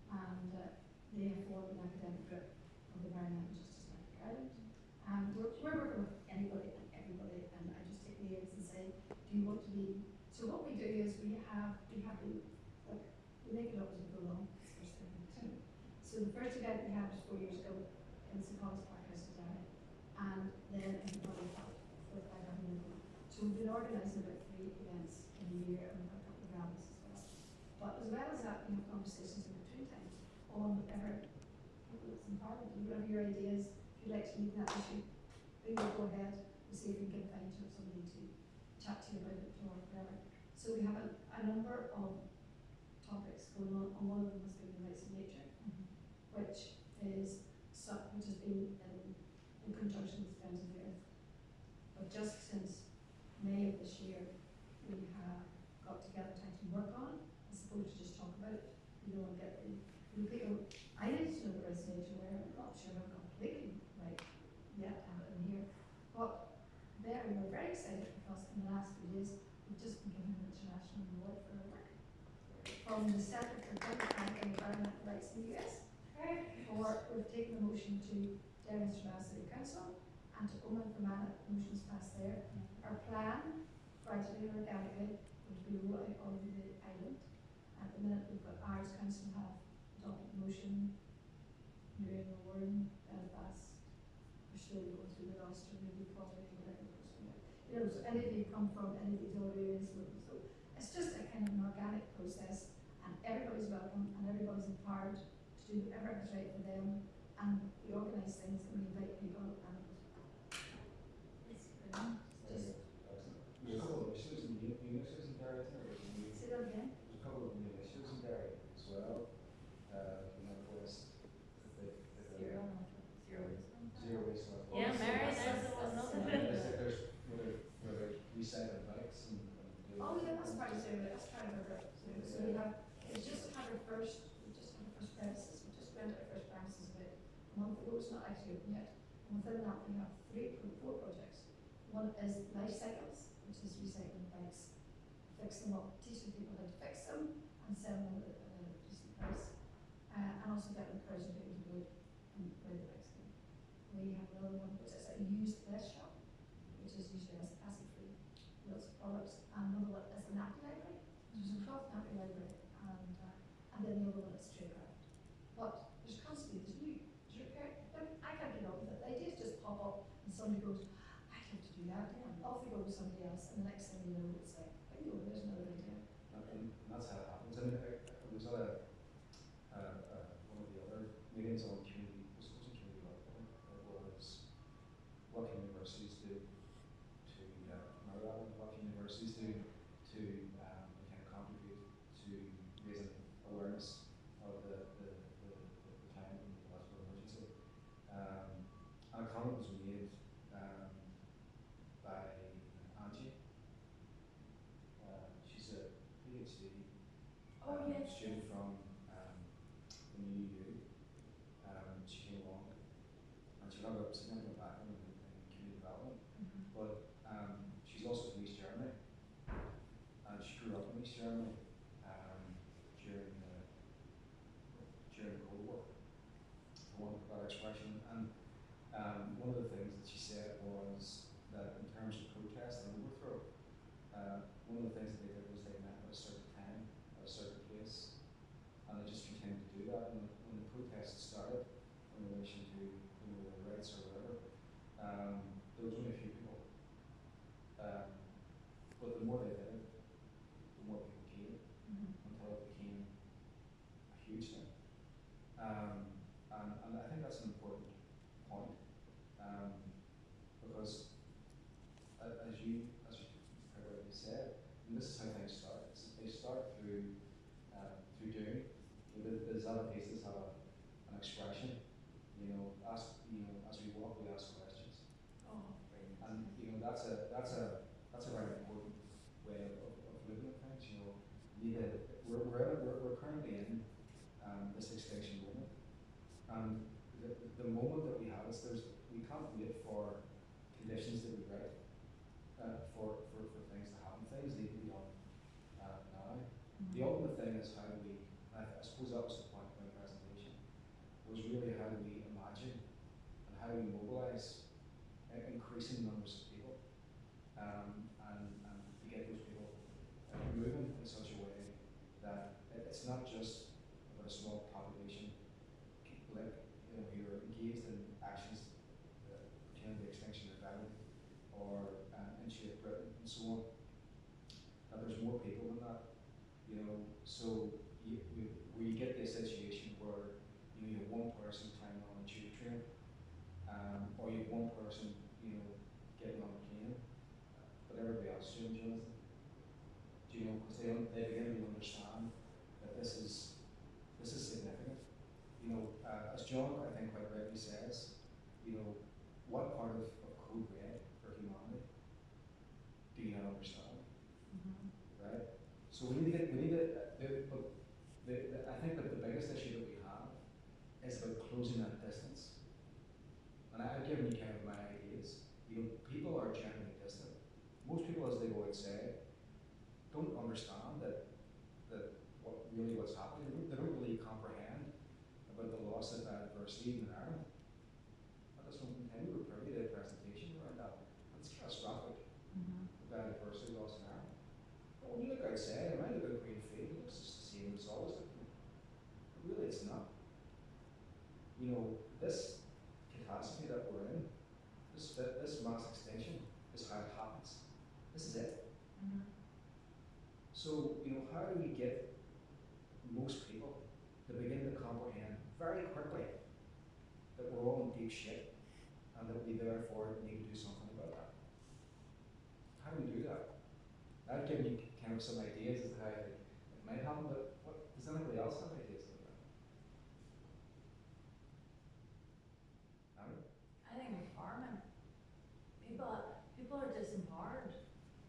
And they have formed an academic group of Environmental Justice Network Ireland. And we're working with anybody and everybody, and I just take names and say, do you want to be? So what we do is we have the, like, we make it up as we go along. That's the first thing. So the first event we had was 4 years ago in St. Paul's Park House in Derry, and then everybody felt with by having them. So we've been organising about 3 events in a year, and we've got a couple of rallies as well. But as well as that, we have conversations in between times on whatever people that's in Parliament, and whatever your ideas, if you'd like to lead that issue, then we'll go ahead and see if we can find somebody to chat to you about it or whatever. So we have a number of topics going on, and one of them has been the rights of nature, which has been in conjunction with Friends of the Earth. But just since May of this year, we have got together about, you know, and get the people. I need to know the resignation where I'm not sure I'm completely right yet to have it in here. But there we were very excited because in the last few days we've just been given an international award for our work from the Centre for Democratic and Environmental Rights in the US. Or we've taken a motion to Derry International City Council and to Oman Fermanagh, motions passed there. Our plan, gradually and organically, will be roll out on the island. At the minute we've got Irish Council have adopted a motion, Newry, Warren, Belfast, we're slowly going through the roster, maybe probably whatever goes from there. You know, so any of you come from any of these other areas, so it's just a kind of an organic process, and everybody's welcome and everybody's empowered to do whatever is right for them, and we organise things and we invite people, and it's brilliant. Just There's a couple of issues in new issues in Derry, isn't there? say that again. There's a couple of new issues in Derry as well. Northwest, Zero waste. zero waste. Yeah, Mary, there's the one. There's where they recycle bikes and Oh yeah, that's part of zero, that's part of our, so we have, we just had our first premises, we just rented our first premises about a month ago, it's not actually open yet. And within that we have four projects. One is life cycles, which is recycling bikes, fix them up, teaching people how to fix them and sell them at a decent price. And also get encouraging people to go and ride the bikes again. We have another one which is a used less shop, which is usually has acid-free lots of products, and another one is a nappy library, which is a cloth nappy library, and then the other one is trade craft. But there's constantly there's repair. I can't get on with it. The ideas just pop up, and somebody goes, I'd love to do that, and off they go with somebody else, and the next thing you know, it's like, oh, there's another idea. and that's how it happens. I mean, I was at one of the other meetings on community, this was a community development. It was what can universities do to what can universities do to kind of contribute to raising awareness of the climate and the political emergency. And a comment was made by Angie. She's a PhD Oh, yes. student from the UU. She came along and she got a significant background in community development, but she's also from East Germany, and she grew up in East Germany during the Cold War, for want of a better expression. And one of the things that she said was that in terms of protest and overthrow, one of the things that they did was they met at a certain time, at a certain place, and they just continued to do that. And when the protests started in relation to their rights or whatever, there was only a few people. But the more they did it, the more people came, until it became a huge thing. And I think that's an important point, because as you quite rightly said, and this is how things start. They start through doing. The Zapatistas have an expression, as we walk, we ask questions. Oh, brilliant. And that's a very important way of looking at things. We're currently in this extinction moment, and the moment that we have is we can't wait for conditions to be right for things to happen. Things need to be done now. The ultimate thing is how do we, I suppose that was the point of my presentation, was really how do we imagine and how do we mobilise increasing numbers of people, and to get those people moving in such a way that it's not just about a small population blip, who are engaged in actions pertaining to the extinction of value or initiate Britain and so on. That there's more people than that, so we get this situation where you have one person climbing on a tube train, or you have one person getting on a plane, but everybody else doing Jonathan. Because they begin to understand that this is significant. As John I think quite rightly says, what part of Code Red for humanity do you not understand? Right? So we need to is about closing that distance. And I've given you kind of my ideas. You know, people are generally distant. Most people, as they go outside, don't understand that what's happening. They don't really comprehend about the loss of biodiversity in Ireland. At this moment in time, we were privy to a presentation around that. It's catastrophic, the biodiversity loss in Ireland. But when you look outside, and I look at green field, it looks just the same as it's always looked. But really, it's not. You know, this catastrophe that we're in, this mass extinction, is how it happens. This is it. So, you know, how do we get most people to begin to comprehend very quickly that we're all in deep shit and that we therefore need to do something about that? How do we do that? I've given you kind of some ideas as to how it might happen, but does anybody else have ideas like that? I think empowerment. People are disempowered.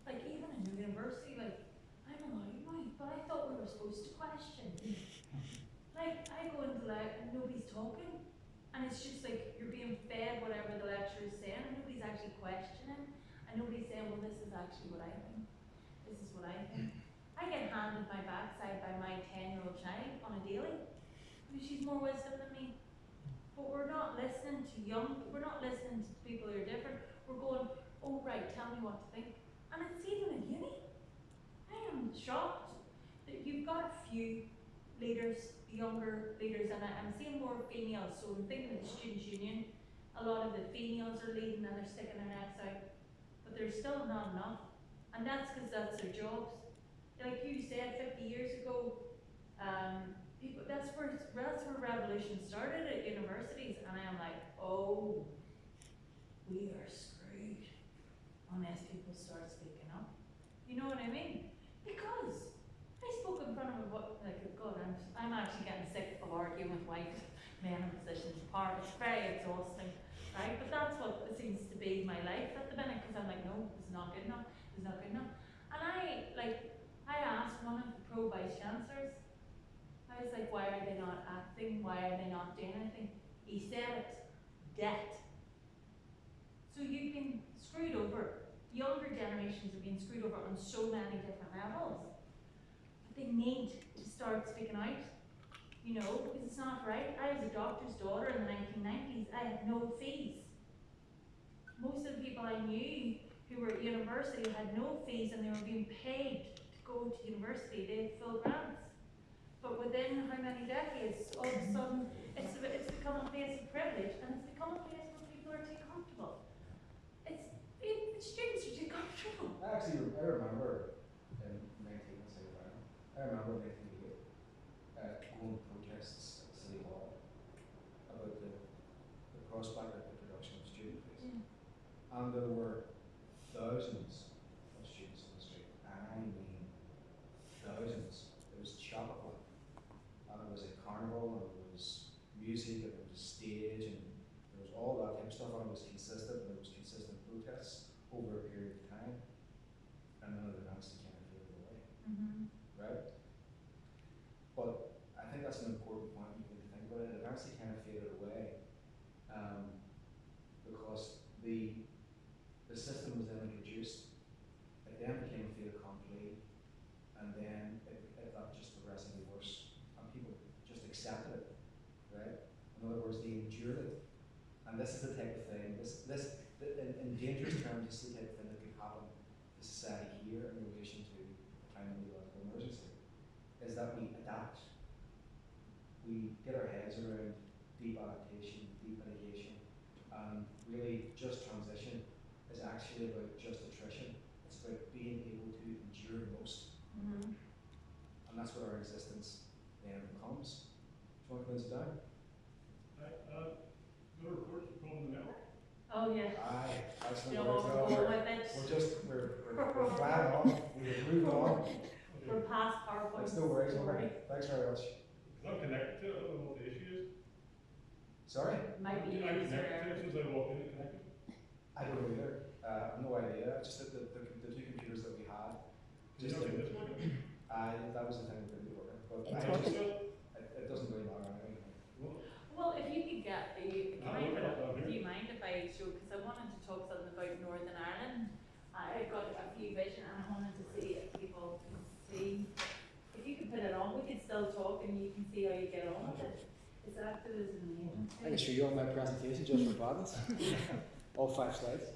Like even in university, like I'm a Limey, but I thought we were supposed to question. Like I go into and nobody's talking, and it's just like you're being fed whatever the lecturer is saying, and nobody's actually questioning, and nobody's saying, well, this is actually what I think. This is what I think. I get handed my backside by my 10-year-old child on a daily, because she's more wisdom than me. But we're not listening to we're not listening to people who are different. We're going, oh right, tell me what to think. And it's even in uni. I am shocked that you've got a few leaders, younger leaders, and I'm seeing more females, so I'm thinking of the Students' Union. A lot of the females are leading and they're sticking their necks out. But there's still not enough. And that's because that's their jobs. Like you said 50 years ago, that's where revolution started at universities, and I'm like, oh, we are screwed unless people start speaking up. You know what I mean? Because I spoke in front of God, I'm actually getting sick of arguing with white men in positions of power. It's very exhausting, right? But that's what it seems to be my life at the minute, because I'm like, no, this is not good enough. This is not good enough. And I asked one of the pro vice chancellors, I was like, why are they not acting? Why are they not doing anything? He said it, debt. So you've been screwed over. Younger generations have been screwed over on so many different levels. But they need to start speaking out, you know, because it's not right. I was a doctor's daughter in the 1990s. I had no fees. Most of the people I knew who were at university had no fees, and they were being paid to go to university. They had full grants. But within how many decades, all of a sudden, it's become a place of privilege, and it's become a place where people are too comfortable. Students are too comfortable. Actually, I remember in 1988, going to protests at City Hall about the prospect of the production of student fees. And there were thousands of students on the street, and I mean thousands. It was chock-a-block. And it was a carnival, and there was music, and there was a stage, and there was all that type of stuff, and it was consistent, and there was consistent protests over a period of time. And none of the events kind of faded away. Right? But I think that's an important point you need to think about it. It eventually kind of faded away because the system was then introduced. It then became a fait accompli, and then it got just progressively worse, and people just accepted it, right? In other words, they endured it. And this is the type of thing, in dangerous terms, this is the type of thing that could happen to society here in relation to the climate and ecological emergency, is that we adapt. We get our heads around deep adaptation, deep mitigation, and really just transition is actually about just attrition. It's about being able to endure most. And that's what our existence then becomes. Do you want to close it down? The report's from the network. Oh yeah. Aye, that's the You words. know, We're flying on. We're moving on. We're past PowerPoint. That's no worries. Okay. Thanks very much. I'm connected to it. I don't know what the issue is. Sorry? Might be I'm user connected to error. it since I walked in and connected. I don't know either. I've no idea. Just that the two computers that we had. Just this one? That was the thing that didn't work. But It's it working. doesn't really matter anyway. Well, still talk and you can see how you get on with it. It's activism and agency. I can show you all my presentation just for badness. All 5 slides.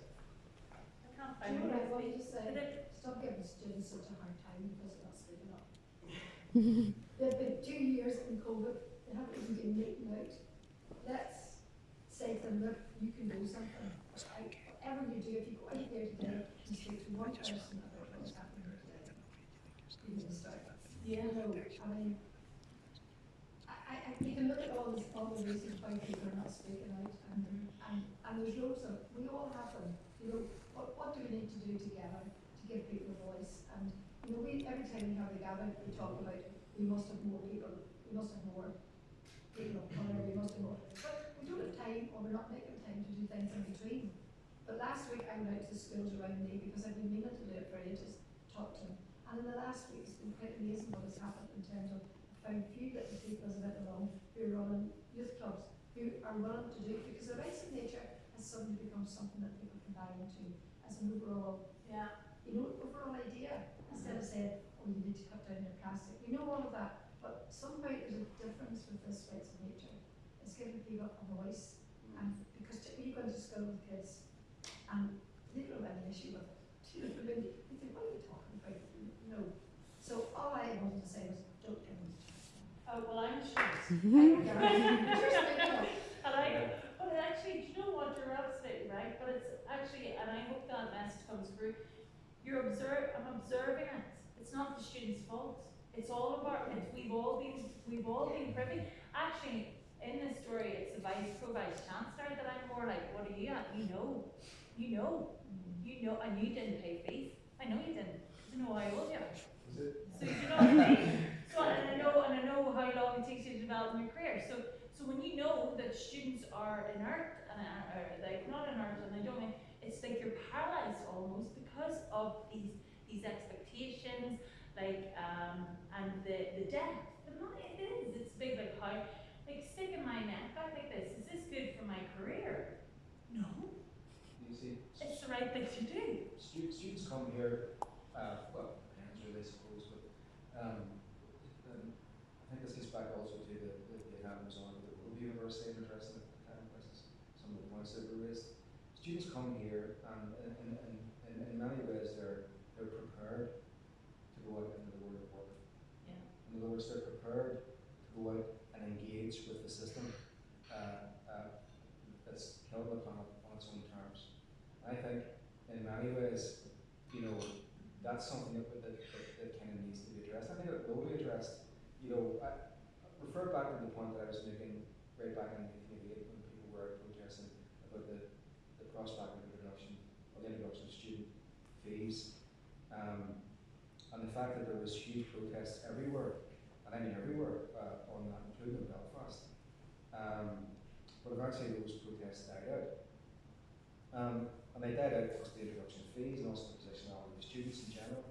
I can't Do find you know what I it. wanted to say? Did it- Stop giving students such a hard time because they're not speaking up. They've been 2 years in COVID, they haven't even been meeting out. Let's say to them, look, you can do something. Whatever you do, if you go out there today and speak to one person about what's happening here today, you can start. Yeah. You know, I mean, you can look at all the reasons why people are not speaking out, and there's loads of, we all have them. You know, what do we need to do together to give people a voice? And you know, every time we have a gathering, we talk about we must have more people, we must have more people of colour, we must have more. But we don't have time, or we're not making time to do things in between. But last week I went out to the schools around me because I've been meaning to do it for ages, talk to them. And in the last week it's been quite amazing what has happened in terms of I found a few little people as I went along who are running youth clubs, who are willing to do it because the rights of nature has suddenly become something that people can buy into as an overall, overall idea. Instead of saying, oh, you need to cut down your plastic. We know all of that, but somehow there's a difference with this rights of nature. It's giving people a voice, and because you go into school with kids, and they don't have any issue with it. You know, they think, what are you talking about? No. So all I wanted to say was, don't give them the chance. Oh, well, I'm sure. But actually, do you know what? You're absolutely right. But it's actually, and I hope that message comes through. I'm observing it. It's not the students' fault. It's all of our. We've all been privy. Actually, in this story, it's the vice chancellor that I'm more like, what are you at? You know, and you didn't pay fees. I know you didn't. You know I owe you. Is it? So you know what I mean? So and I know how long it takes you to develop in your career. So when you know that students are inert and like not inert, and I don't mean it's like you're paralyzed almost because of these expectations, like and the debt. The money it is. It's big like how like sticking my neck out like this. Is this good for my career? No. You see, It's the right thing to do. students come here, well, depends really, I suppose, but I think this gets back also to the attendance on the Queens University and addressing the time crisis, some of the points that were raised. Students come here and in many ways they're prepared to go out into the world of work. Yeah. In other words, they're prepared to go out and engage with the system that's killing the planet on its own terms. I think in many ways, you know, that's something that kind of needs to be addressed. I think it will be addressed. You know, I refer back to the point that I was making right back in 1988 when people were protesting about the prospect of the introduction of student fees, and the fact that there was huge protests everywhere, and I mean everywhere on that, including in Belfast. But eventually those protests died out. And they died out because of the introduction of fees and also the positionality of students in general,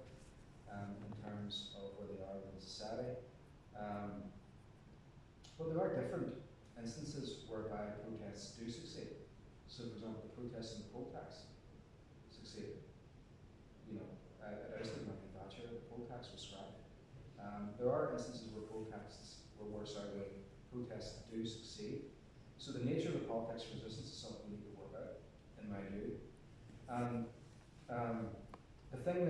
in terms of where they are in society. But there are different instances whereby protests do succeed. So, for example, the protests in the poll tax succeeded. You know, it ousted Margaret Thatcher, the poll tax was scrapped. There are instances where protests do succeed. So the nature of the politics of resistance is something we need to work out, in my view. And the thing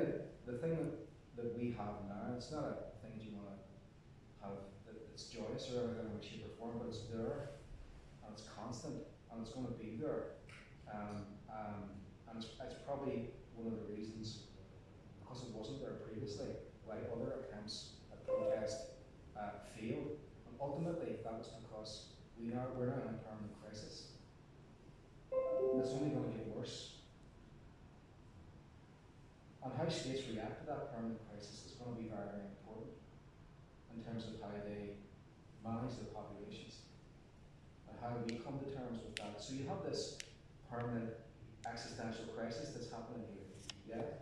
that we have now, it's not a thing that you want to have that's joyous or anything in any way, shape or form, but it's there, and it's constant, and it's going to be there. And it's probably one of the reasons, because it wasn't there previously, why other attempts at protest failed. And ultimately, that was because we're now in a permanent crisis. And it's only going to get worse. And how states react to that permanent crisis is going to be very, very important in terms of how they manage their populations and how we come to terms with that. So you have this permanent existential crisis that's happening here, yeah?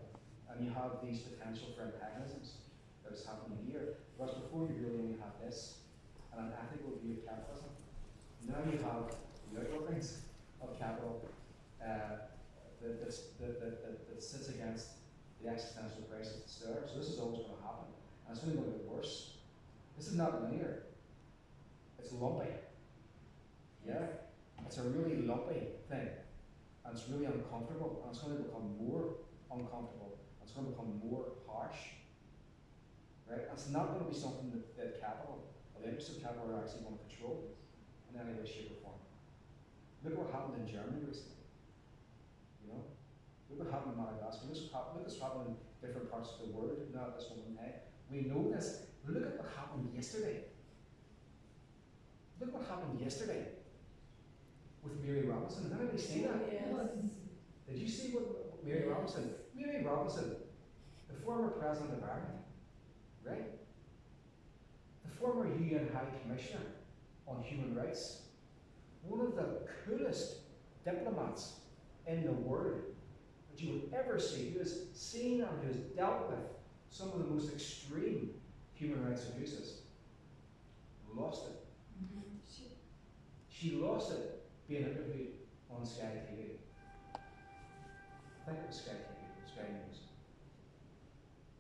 And you have these potential for antagonisms that is happening here. Whereas before you really only had this and an ethical view of capitalism. Now you have the outworkings of capital that sits against the existential crisis that's there. So this is always going to happen, and it's only going to get worse. This This is not linear. It's lumpy. Yeah? It's a really lumpy thing. And it's really uncomfortable. And it's going to become more uncomfortable. And it's going to become more harsh. Right? And it's not going to be something that capital, or the interests of capital, are actually going to control in any way, shape, or form. Look what happened in Germany recently. You know? Look what happened in Madagascar. Look what's happened in different parts of the world now at this moment. We know this. Look at what happened yesterday. Look what happened yesterday with Mary Robinson. Did anybody see that? Yes. Did you see what Mary Robinson? Mary Robinson, the former president of Ireland, right? The former UN High Commissioner on Human Rights, one of the coolest diplomats in the world that you would ever see, who has seen and who has dealt with some of the most extreme human rights abuses, lost it. She lost it being interviewed on Sky TV. I think it was Sky TV, Sky News.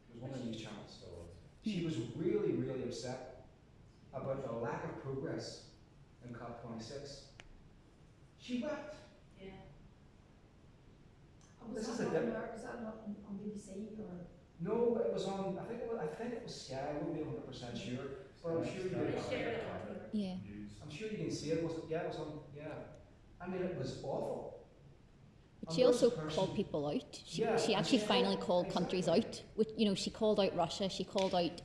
It was one of the news channels. She was really, really upset about the lack of progress in COP26. She wept. Yeah. Was This is that a not dip- on, was that not on BBC or? No, it was on. I think it was Sky. I wouldn't be 100% sure, but I'm sure you They can. shared it on Twitter. Yeah. I'm sure you can see it. Was it? Yeah, it was on. Yeah. I mean, it was awful. But And she this also person- called people out. She Yeah, and actually she finally called- called countries exactly. out. Which, you know, she called out Russia, she called out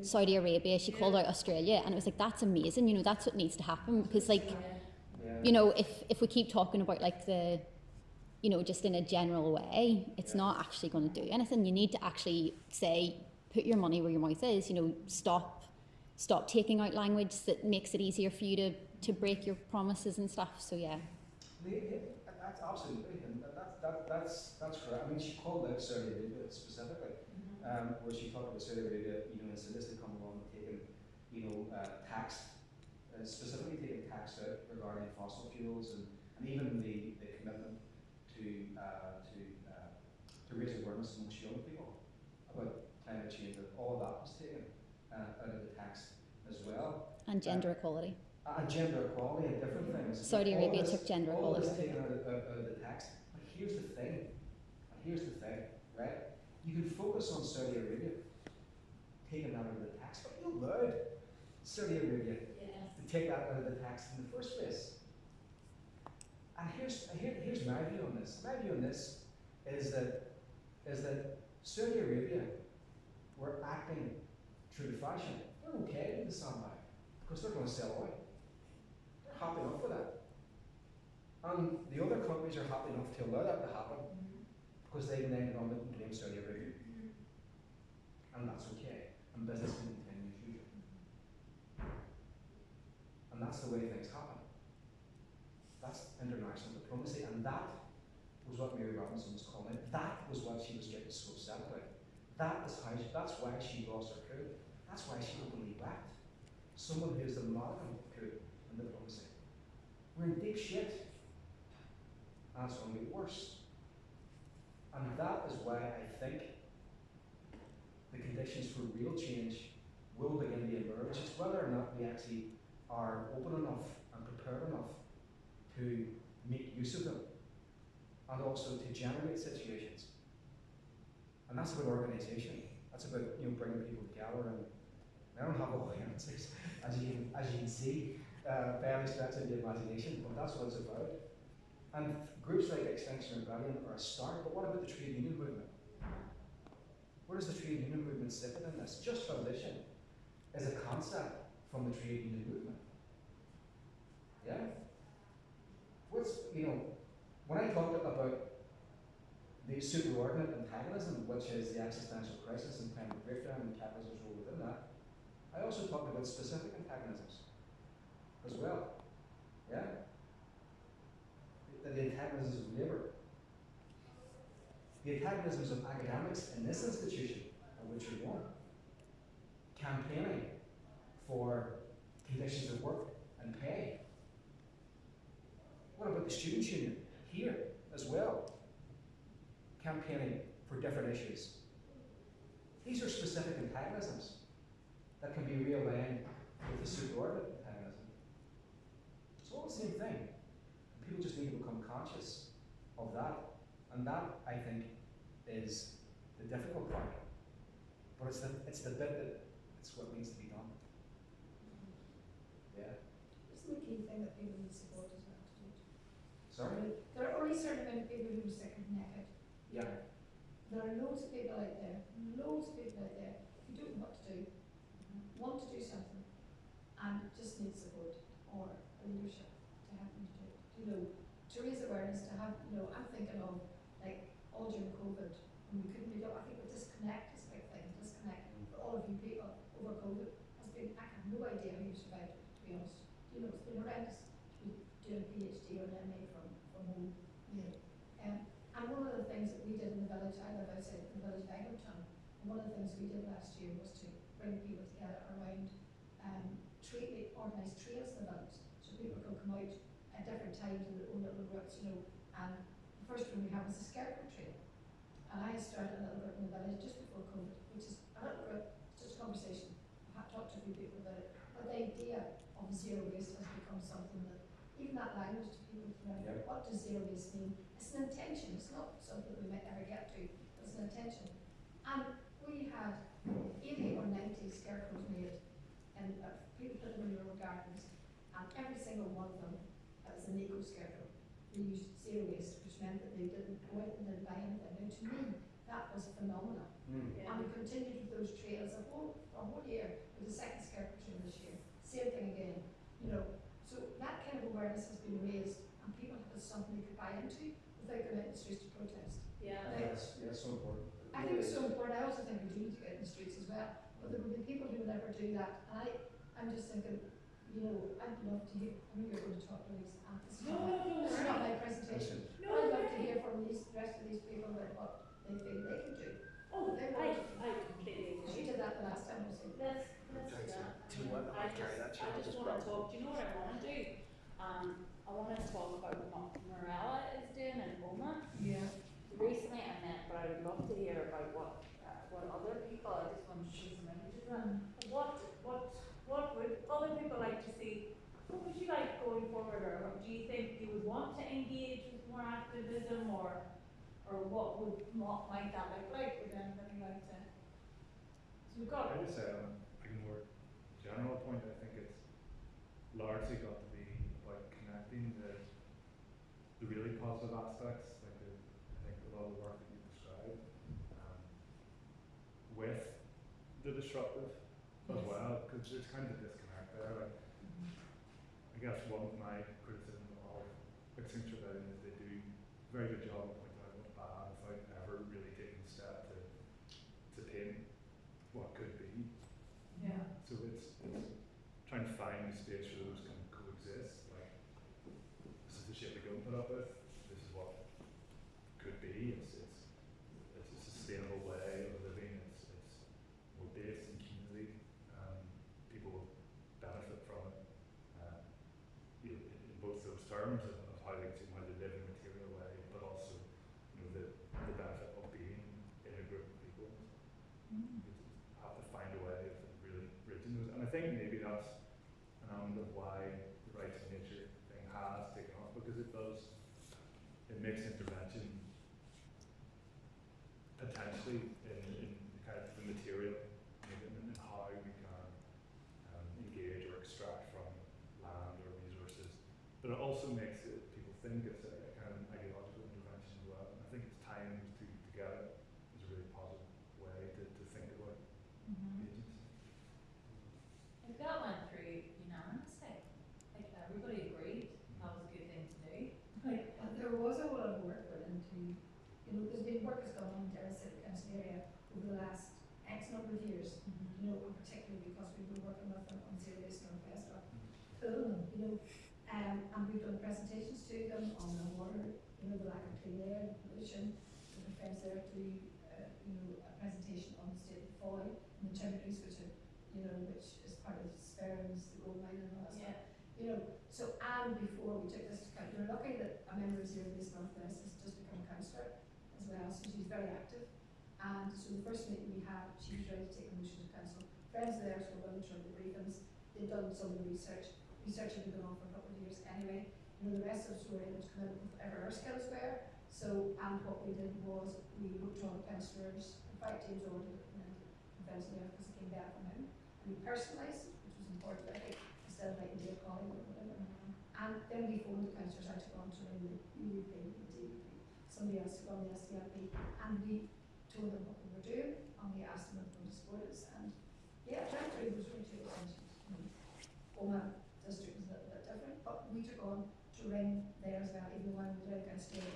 Saudi Arabia, she called out Australia, and it was like, that's amazing. You know, that's what needs to happen, because like, Yeah. you know, if we keep talking about like the, you know, just in a general way, it's not actually going to do anything. You need to actually say, put your money where your mouth is. You know, stop taking out language that makes it easier for you to break your promises and stuff. So yeah. That's absolutely, and that's correct. I mean, she called out Saudi Arabia specifically, where she talked about Saudi Arabia, you know, instead to come along and taking, you know, tax, specifically taking tax out regarding fossil fuels, and even the commitment to raise awareness amongst young people about climate change. That all of that was taken out of the tax as well. And gender equality. And gender equality and different things. Saudi All Arabia this- took gender all equality. this taken out of the tax. But here's the thing, right? You can focus on Saudi Arabia taking that out of the tax, but you allowed Saudi Arabia to take that out of the tax in the first place. And here's my view on this. My view on this is that Saudi Arabia were acting true to fashion. They're okay with the sandbag because they're going to sell oil. They're happy enough with that. And the other countries are happy enough to allow that to happen because they can then come and blame Saudi Arabia. And that's okay. And business can continue as usual. And that's the way things happen. That's international diplomacy, and that was what Mary Robinson was calling it. That was what she was getting so upset about. That's why she lost her cool. That's why she openly wept. Someone who is the model of cool in diplomacy. We're in deep shit. And it's going to get worse. And that is why I think the conditions for real change will begin to emerge. It's whether or not we actually are open enough and prepared enough to make use of them, and also to generate situations. And that's about organisation. That's about, you know, bringing people together. And I don't have all the answers, as you can see, by any stretch of the imagination. But that's what it's about. And groups like Extinction Rebellion are a start. But what about the trade union movement? Where does the trade union movement sit in this? Just transition is a concept from the trade union movement. Yeah. When I talked about the superordinate antagonism, which is the existential crisis and climate breakdown and capitalism's role within that, I also talked about specific antagonisms as well. Yeah? The antagonisms of labour. The antagonisms of academics in this institution, of which you're one, campaigning for conditions of work and pay. What about the students' union here as well? Campaigning for different issues. These are specific antagonisms. that can be realigned with the superordinate mechanism. It's all the same thing. People just need to become conscious of that. And that, I think, is the difficult part. But it's the bit that it's what needs to be done. Yeah. Isn't the key thing that people need support as well to do it? Sorry? There are only a certain amount of people who are sick of naked. Yeah. There are loads of people out there who don't know what to do, want to do something, and just need support or a leadership to help them to do it. You know, to raise awareness, to have, you know, I'm thinking of, like, all during COVID, when we couldn't meet up, I think the disconnect is a big thing. Disconnect for all of you people over COVID has been, I have no idea how you survived it, to be honest. You know, it's been horrendous to be doing a PhD or an MA from home, you know. And one of the things that we did in the village, I live outside the village of Eglinton, and one of the things we did last year was to bring people together around organised trails in the village, so people could come out at different times in their own little routes, you know. And the first one we had was a scarecrow trail, and I started a little group in the village just before COVID, which is a little group, just a conversation. I have talked to a few people about it, but the idea of zero waste has become something that, even that language to people, you know, what does zero waste mean? It's an intention, it's not something that we might ever get to, but it's an intention. And we had 80 or 90 scarecrows made, and people put them in their own gardens, and every single one of them was an eco scarecrow. They used zero waste, which meant that they didn't go out and didn't buy anything. Now, to me, that was phenomenal. And we continued with those trails a whole year. It was the second scarecrow trail this year. Same thing again, you know. So that kind of awareness has been raised, and people have something they could buy into without going out in the streets to protest. Yeah. Yes, yeah, so important. I think it's so important. I also think we do need to get in the streets as well. But there will be people who will never do that. And I'm just thinking, you know, I'd love to hear, I know you're going to talk to these, and this is not my presentation. No, I'd love to hear from the rest of these people about what they feel they can do. Oh, They I want to. completely She agree. did that the last time, was it? Let's do that. Do you want I to carry that? I just want to talk, do you know what I want to do? I want to talk about what Morella is doing in Oma. Yeah. Recently I met, but I would love to hear about what other people, I just want to show some images of that. What would other people like to see? What would you like going forward, or do you think you would want to engage with more activism, or what might that look like? Would anybody like to? So we've got. I would say, like a more general point, I think it's largely got to be about connecting the really positive aspects, like I think a lot of the work that you described, with the disruptive as well, because there's kind of a disconnect there. Like, I guess one of my criticisms of Accenture that is they do a very good job of pointing out what's bad without ever really taking a step to paint what could be. Yeah. So it's trying to find a space where those can coexist. Like, this is the shit we don't put up with. This is what could be. It's a sustainable way of living. We're based in community. People will benefit from it. You know, in both those terms of how they live in a material way, but also, you know, the benefit of being in a group of people. You have to find a way of really bridging those. And I think maybe that's an element of why the rights of nature thing has taken off, because it makes intervention potentially in kind of the material, in how we can engage or extract from land or resources. But it also makes people think it's a kind of an ideological intervention as well. And I think it's tying those two together is a really positive way to think about agency. If that went through unanimously, like everybody agreed that was a good thing to do. Like, There was a whole lot of work put into, you know, there's been work that's gone on in the City Council area over the last X number of years, you know, and particularly because we've been working with them on Zero Waste Northwest, you know, and we've done presentations to them on the water, you know, the lack of clean air, the pollution. The friends there do, you know, a presentation on the state of Foy and the chimneys, which is part of Sperrins, the gold mine and all that stuff. You know, so and before we took this to council, we're lucky that a member of Zero Waste Northwest has just become a councillor as well, so she's very active. And so the first meeting we had, she was ready to take a motion to council. friends of theirs were willing to run the briefings. They'd done some of the research. Research had been going on for a couple of years anyway. You know, the rest of us were able to come in with whatever our skills were. So, and what we did was we wrote to all the councillors, in fact James ordered it and then friends of theirs because it came back from him. And we personalised it, which was important, I think, instead of like Dave calling or whatever. And then we phoned the councillors. I took on to ring the UUP, the DUP, somebody else took on the SDLP, and we told them what we were doing, and we asked them if they would support us. And yeah, Planetary was really two extensions. Oma district was a little bit different, but we took on to ring there as well, even though I was right against it.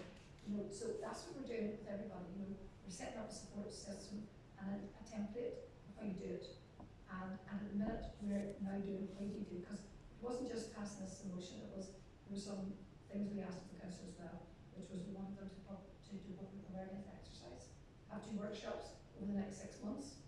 You know, so that's what we're doing with everybody. You know, we're setting up a support system and a template of how you do it. And at the minute, we're now doing how you do, because it wasn't just passing this motion, there were some things we asked of the council as well, which was we wanted them to do public awareness exercise, have 2 workshops over the next 6 months.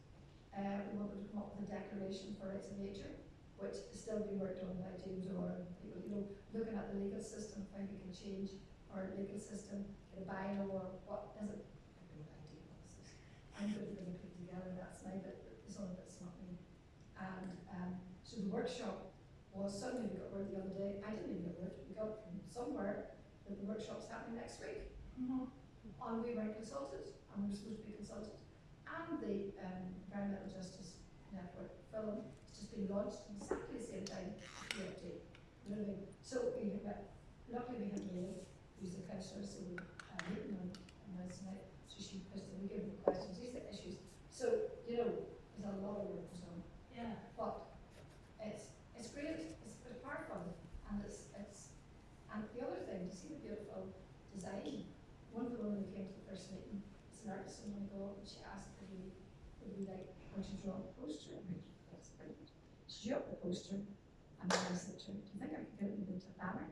We wanted to come up with a declaration for rights of nature, which is still being worked on by James or people, you know, looking at the legal system, how we can change our legal system, get a bylaw, or what is it? I have no idea what this is. I'm good at bringing people together, that's my bit, it's all a bit smart me. And so the workshop was, suddenly we got word the other day, I didn't even get word, we got from somewhere that the workshop's happening next week. And we weren't consulted, and we were supposed to be consulted. And the Environmental Justice Network film has just been launched at exactly the same time as the update. You know what I mean? So luckily we have Lily, who's the councillor, so we meeting on Wednesday night, so she posted, we give them questions, these are the issues. So, you know, there's a lot of work goes on. Yeah. But it's great, it's powerful, and it's and the other thing, to see the beautiful design. One of the women who came to the first meeting is an artist in Monaco, and she asked would we like her to draw a poster. That's brilliant. She drew up the poster, and then I said to her, do you think I could get it into a banner?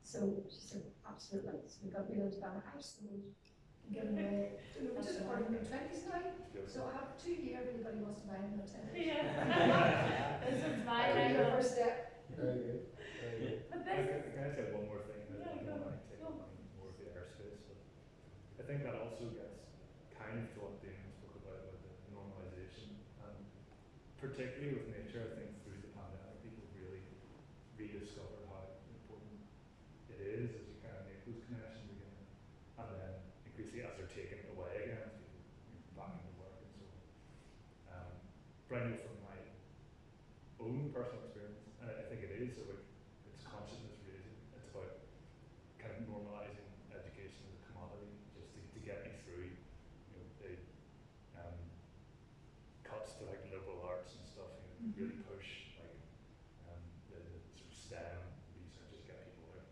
So she said, absolutely. So we got rid of the banner. I sold and given away. You know, we're just part of the 20s now. So I have 2 years, if anybody wants to buy them, I'll tell you. Yeah. This is my angle. First step. Very good. Very good. But Can this, I say one more thing? Yeah, I don't go. want to take up more of the airspace, but I think that also gets kind of to what Damon spoke about the normalisation, and particularly with nature, I think through the pandemic, people really rediscovered how important it is as you kind of make those connections again, and then increasingly as they're taken away again, as people back into work and so on. But I know from my own personal experience, and I think it is about it's consciousness raising. It's about kind of normalising education as a commodity, just to get me through, you know, the cuts to like liberal arts and stuff. You know, really push like the sort of STEM research, just get people out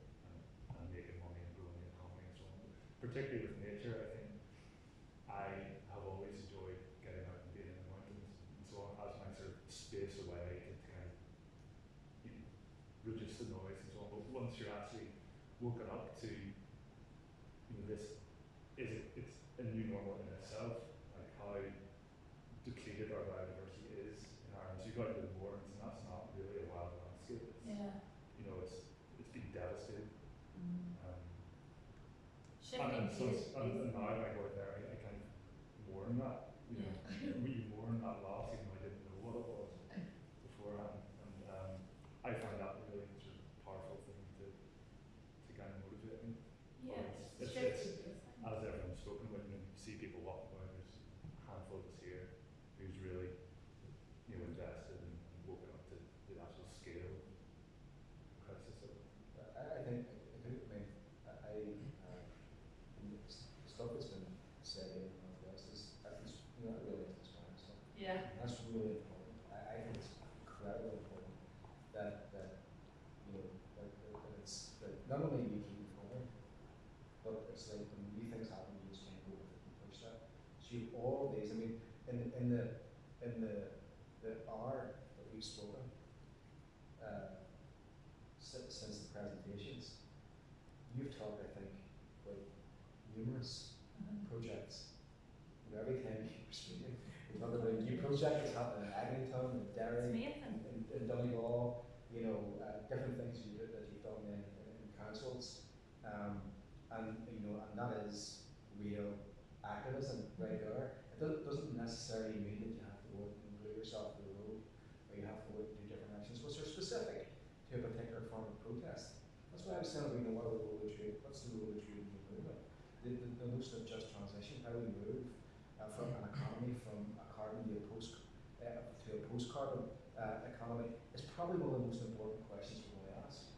and making money and growing the economy and so on. Particularly with nature, I think I have always enjoyed getting out and being in the mountains and so on as my sort of space away to kind of, you know, reduce the noise and so on. But once you're actually woken up to, you know, this it's a new normal in itself, like how depleted our biodiversity is in Ireland. So you go out to the moors, and that's not really a wild landscape. It's, yeah. you know, it's been devastated. Shifting And now when I go out there, I kind of mourn that. You know, we mourn that loss, even though I didn't know what it was beforehand. And I find that a really sort of powerful thing to kind of motivate me. Yeah. It's as everyone's spoken about, you know, you see people walking around, there's a handful of us here who's really, you know, invested and woken up to the actual scale of the crisis of it. I think, stuff that's been said in the Northwest is, you know, that really is inspiring stuff. Yeah. That's really important. I think it's incredibly important that you know, that not only we keep going, but it's like when new things happen, you just can't go with it and push that. So you have all these, I mean, in the hour that we've spoken, since the presentations, you've talked, I think, about numerous projects. You know, every time you were speaking, you talk about a new project that's happening in Eglinton, in Derry, in Donegal, you know, different things that you've done in councils, and you know, and that is real activism right there. It doesn't necessarily mean that you have to go and glue yourself to the road protest. That's why I was saying, what are the role of trade? What's the role of trade in the movement? The notion of just transition, how we move from an economy from a carbon to a post-carbon economy, is probably one of the most important questions we're going to ask.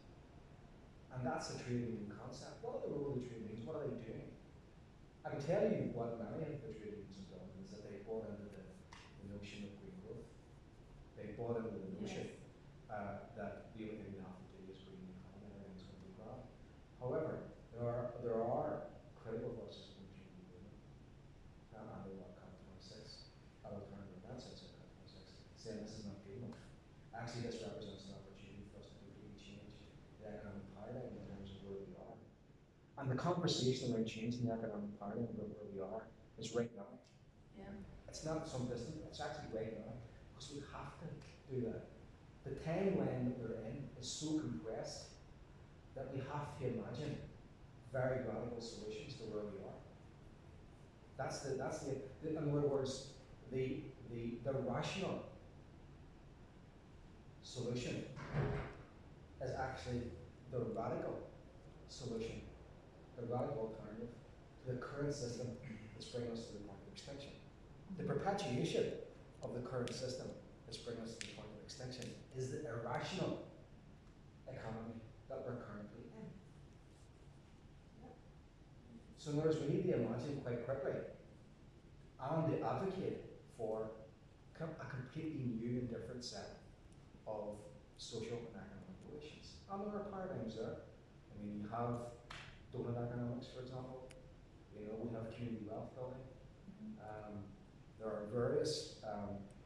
And that's the trade union concept. What are the role of the trade unions? What are they doing? I can tell you what many of the trade unions have done is that they bought into the notion of green growth. They bought into the notion that the only thing we have to do is green the economy and everything's going to be grand. However, there are critical voices in the trade union movement, and I know what COP26, alternative events outside COP26, saying this is not good enough. Actually, this represents an opportunity for us to completely change the economic paradigm in terms of where we are. And the conversation around changing the economic paradigm about where we are is right now. Yeah. It's not some distant, it's actually right now. Because we have to do that. The timeline that we're in is so compressed that we have to imagine very radical solutions to where we are. In other words, the rational solution is actually the radical solution, the radical alternative to the current system that's bringing us to the point of extinction. The perpetuation of the current system that's bringing us to the point of extinction is the irrational economy that we're currently in. So in other words, we need to imagine quite quickly and to advocate for a completely new and different set of social and economic relations. And there are paradigms there. I mean, you have donut economics, for example. You know, we have community wealth building. There are various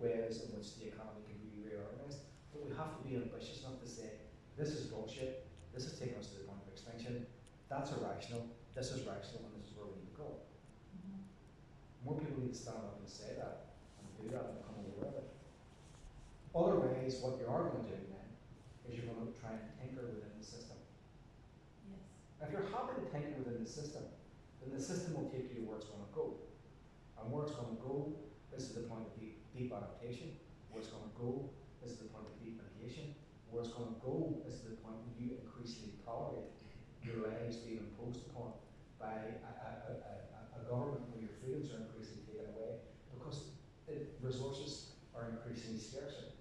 ways in which the economy can be reorganized, but we have to be ambitious enough to say, this is bullshit, this is taking us to the point of extinction, that's irrational, this is rational, and this is where we need to go. More people need to stand up and say that, and do that, and become aware of it. Other ways, what you are going to do then, is you're going to try and tinker within the system. Yes. If you're happy to tinker within the system, then the system will take you to where it's going to go. And where it's going to go is to the point of deep adaptation. Where it's going to go is to the point of deep mitigation. Where it's going to go is to the point where you increasingly tolerate your lives being imposed upon by a government where your freedoms are increasingly taken away because resources are increasingly scarcer.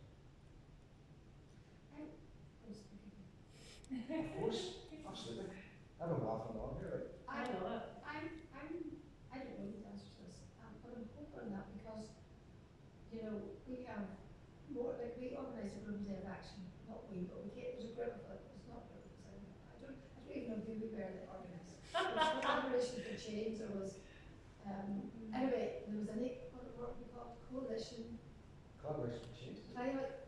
Of course, absolutely. I've been waffling on here. I love it. I don't know the answer to this, but I'm hoping that because, you know, we have more, like we organise a Global Day of Action, not we, but we get, there's a group of it, it's not a group, I don't even know who we were that organised. There was Collaboration for Change, there was, anyway, there was what we called Coalition. Collaboration for Change. Climate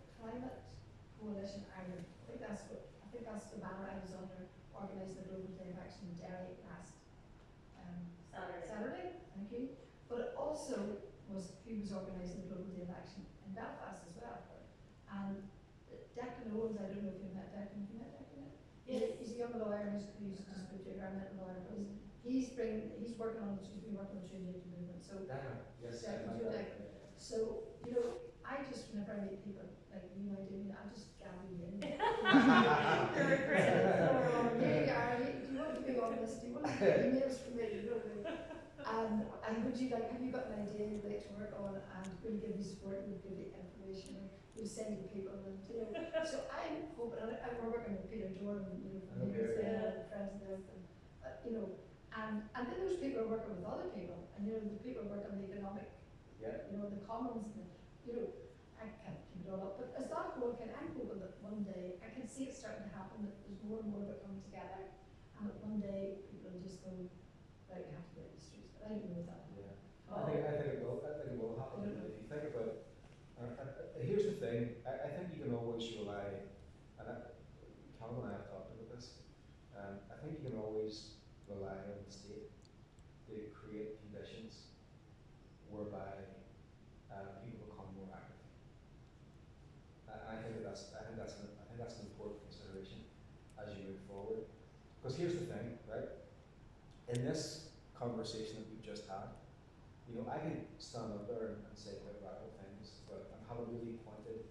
Coalition Ireland. I think that's the banner I was under, organising the Global Day of Action in Derry last Saturday, thank you. But it also was who was organising the Global Day of Action in Belfast as well. And Declan Owens, I don't know if you met Declan. Have you met Declan? Yes. He's a young lawyer who's just a environmental lawyer, but he's working on the trade union movement. So Declan, yes. Declan. So, you know, I just, whenever I meet people like you, I just gather you in. You're a great story. Do you want to be on this? Do you want to get emails from me? You know what I mean? And would you like, have you got an idea you'd like to work on, and we'll give you support, we'll give you information, and we'll send you people, and you know. So I'm hoping, and we're working with Peter Jordan, you know, from and friends and everything, you know, and then those people are working with other people, and you know, the people working on the economic, you know, the commons, and the, you know, I can't keep it all up, but as that whole I'm hoping that one day, I can see it starting to happen, that there's more and more that come together, and that one day people will just go, right, we have to get in the streets, but I don't know if that will happen. I think it will. I think it will happen. If you think about, here's the thing. I think you can always rely, and Callum and I have talked about this. I think you can always rely on the state to create conditions whereby people become more active. I think that's an important consideration as you move forward. Because here's the thing, right? In this conversation that we've just had, you know, I can stand up there and say quite radical things, but and have a really pointed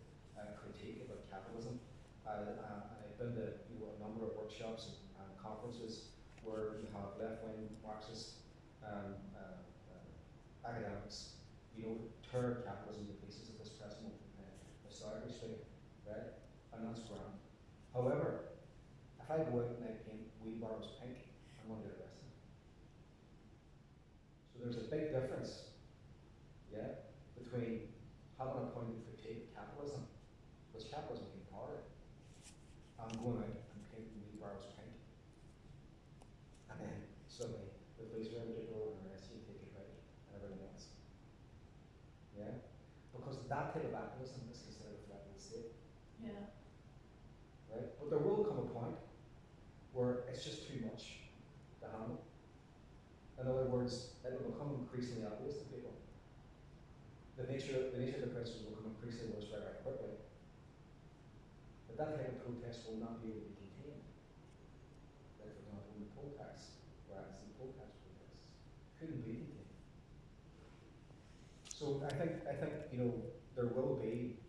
critique about capitalism. I I've been to a number of workshops and conferences where you have left-wing Marxist academics, tear capitalism to pieces at this present historically speaking, right? And that's grand. However, if I go out and I paint wheelbarrows pink, I'm going to get arrested. So there's a big difference, yeah, between having a point of critique of capitalism, which capitalism can power, and going out and painting wheelbarrows pink. And then suddenly the police are able to go and arrest you and take your credit and everything else. Yeah? Because that type of activism is considered a threat to the state. Yeah. Right? But there will come a point where it's just too much to handle. In other words, it will become increasingly obvious to people. The nature of the crisis will become increasingly worse very, very quickly. But that type of protest will not be able to be contained. Like, for example, in the poll tax, whereas the poll tax protests couldn't be contained. So I think there will be.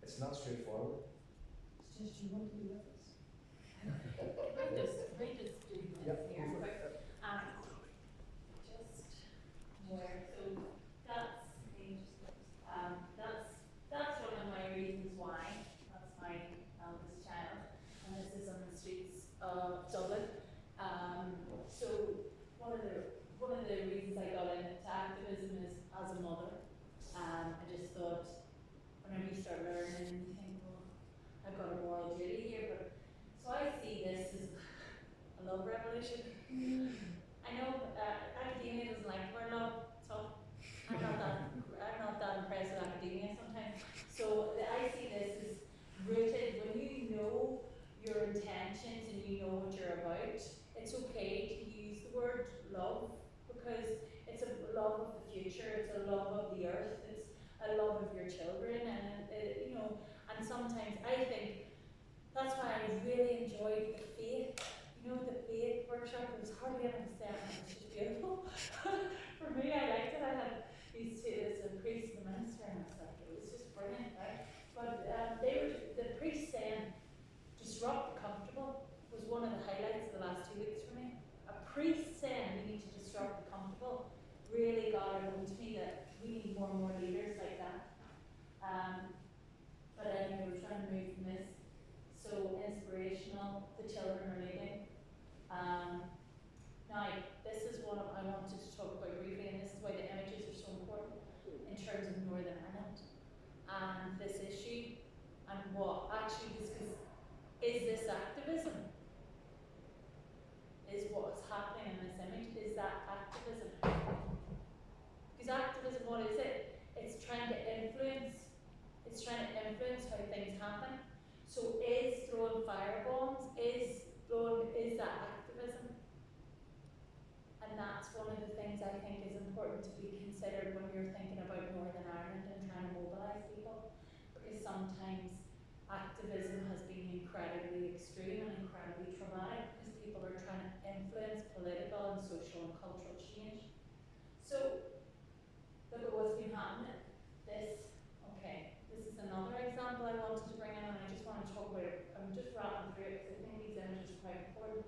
It's not straightforward. It's just you want to be with us. We just do this Yeah, here go for quick. it. Just more. So that's one of my reasons why. That's my eldest child, and this is on the streets of Dublin. So one of the reasons I got into activism is as a mother. I just thought whenever you start learning, you think, well, I've got a moral duty here, but so I see this as a love revolution. I know academia doesn't like the word love, so I'm not that impressed with academia sometimes. So I see this as rooted when you know your intentions and you know what you're about. It's okay to use the word love because it's a love of the future, it's a love of the earth, it's a love of your children, and and sometimes I think that's why I really enjoyed the faith. The faith workshop. It was hardly anything said, and it was just beautiful. For me, I liked it. I had these two, as a priest and a minister, and it was just brilliant, right? But the priest saying, disrupt the comfortable was one of the highlights of the last 2 weeks for me. A priest saying we need to disrupt the comfortable really got it home to me that we need more and more leaders like that. But anyway, we're trying to move from this. So inspirational, the children are leading. Now, this is one I wanted to talk about briefly, and this is why the images are so important in terms of Northern Ireland and this issue and what actually is this activism? Is what's happening in this image? Is that activism? Because activism, what is it? It's trying to influence. It's trying to influence how things happen. So is throwing firebombs, is that activism? And that's one of the things I think is important to be considered when you're thinking about Northern Ireland and trying to mobilise people. Because sometimes activism has been incredibly extreme and incredibly traumatic because people are trying to influence political and social and cultural change. So look at what's been happening. This is another example I wanted to bring in, and I just want to talk about it. I'm just rattling through it because I think these images are quite important.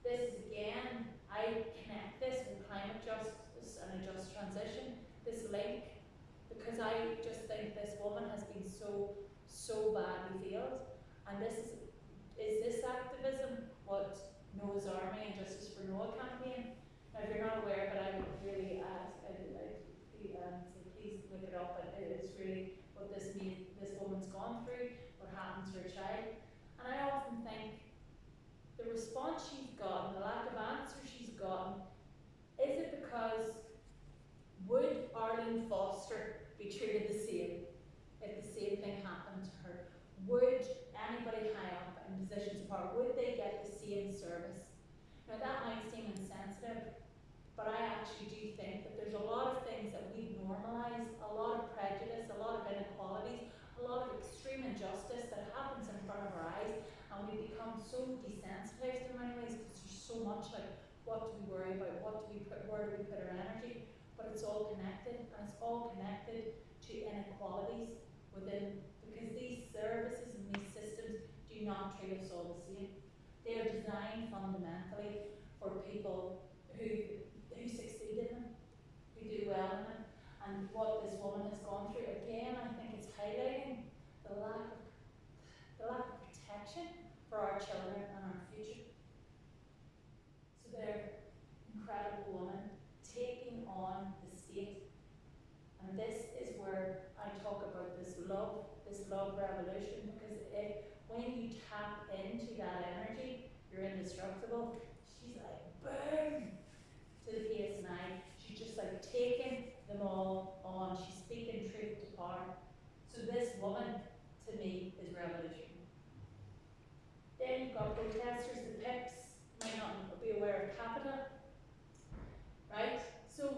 This is again, I connect this with climate justice and a just transition, this link, because I just think this woman has been so badly failed. And is this activism what Noah's Army and Justice for Noah campaign? Now, if you're not aware, but I would really ask, so please look it up. It's really what this woman's gone through, what happened to her child. And I often think the response she's gotten, the lack of answer she's gotten, is it because would Arlene Foster be treated the same if the same thing happened to her? Would anybody high up in positions of power, would they get the same service? Now that might seem insensitive, but I actually do think that there's a lot of things that we've normalised, a lot of prejudice, a lot of inequalities, a lot of extreme injustice that happens in front of our eyes, and we become so desensitised in many ways because there's so much like, what do we worry about, where do we put our energy? But it's all connected, and it's all connected to inequalities within, because these services and treat us all the same. They are designed fundamentally for people who succeed in them, who do well in them. And what this woman has gone through, again, I think it's highlighting the lack of protection for our children and our future. So they're incredible women taking on the state. And this is where I talk about this love revolution, because when you tap into that energy, you're indestructible. She's like, boom, to the PSNI. She's just like taking them all on. She's speaking truth to power. So this woman, to me, is revolution. Then you've got protesters, the PIPs, might not be aware of Capita, right? So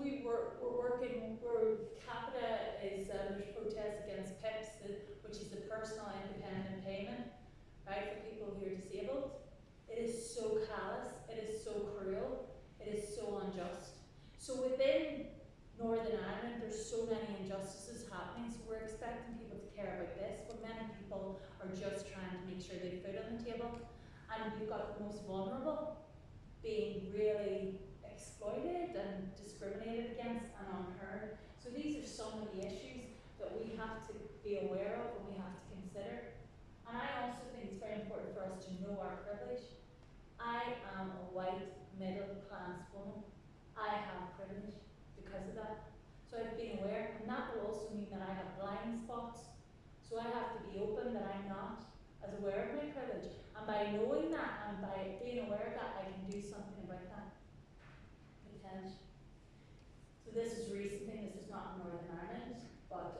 Capita is, there's protests against PIPs, which is the personal independent payment, right, for people who are disabled. It is so callous, it is so cruel, it is so unjust. So within Northern Ireland, there's so many injustices happening, so we're expecting people to care about this, but many people are just trying to make sure they have food on the table. And we've got the most vulnerable being really exploited and discriminated against and unheard. So these are some of the issues that we have to be aware of and we have to consider. And I also think it's very important for us to know our privilege. I am a white, middle-class woman. I have privilege because of that. So I've been aware, and that will also mean that I have blind spots. So I have to be open that I'm not as aware of my privilege. And by knowing that and by being aware of that, I can do something about that. Potential. So this is recent thing, this is not in Northern Ireland, but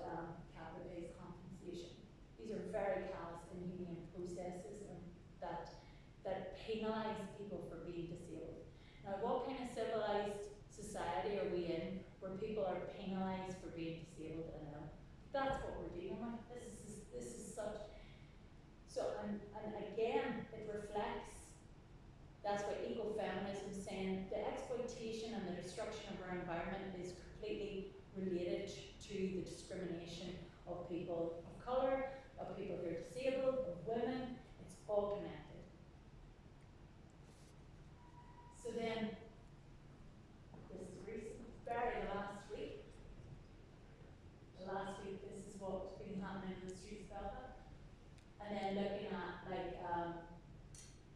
capital-based compensation. These are very callous, inhumane processes that penalise people for being disabled. Now, what kind of civilised society are we in where people are penalised for being disabled and ill? That's what we're dealing with. This is such. So, and again, it reflects. That's what ecofeminism is saying. The exploitation and the destruction of our environment is completely related to the discrimination of people of colour, of people who are disabled, of women. It's all connected. So then, this is recent, very last week. Last week, this is what's been happening in the streets of Belfast. And then looking at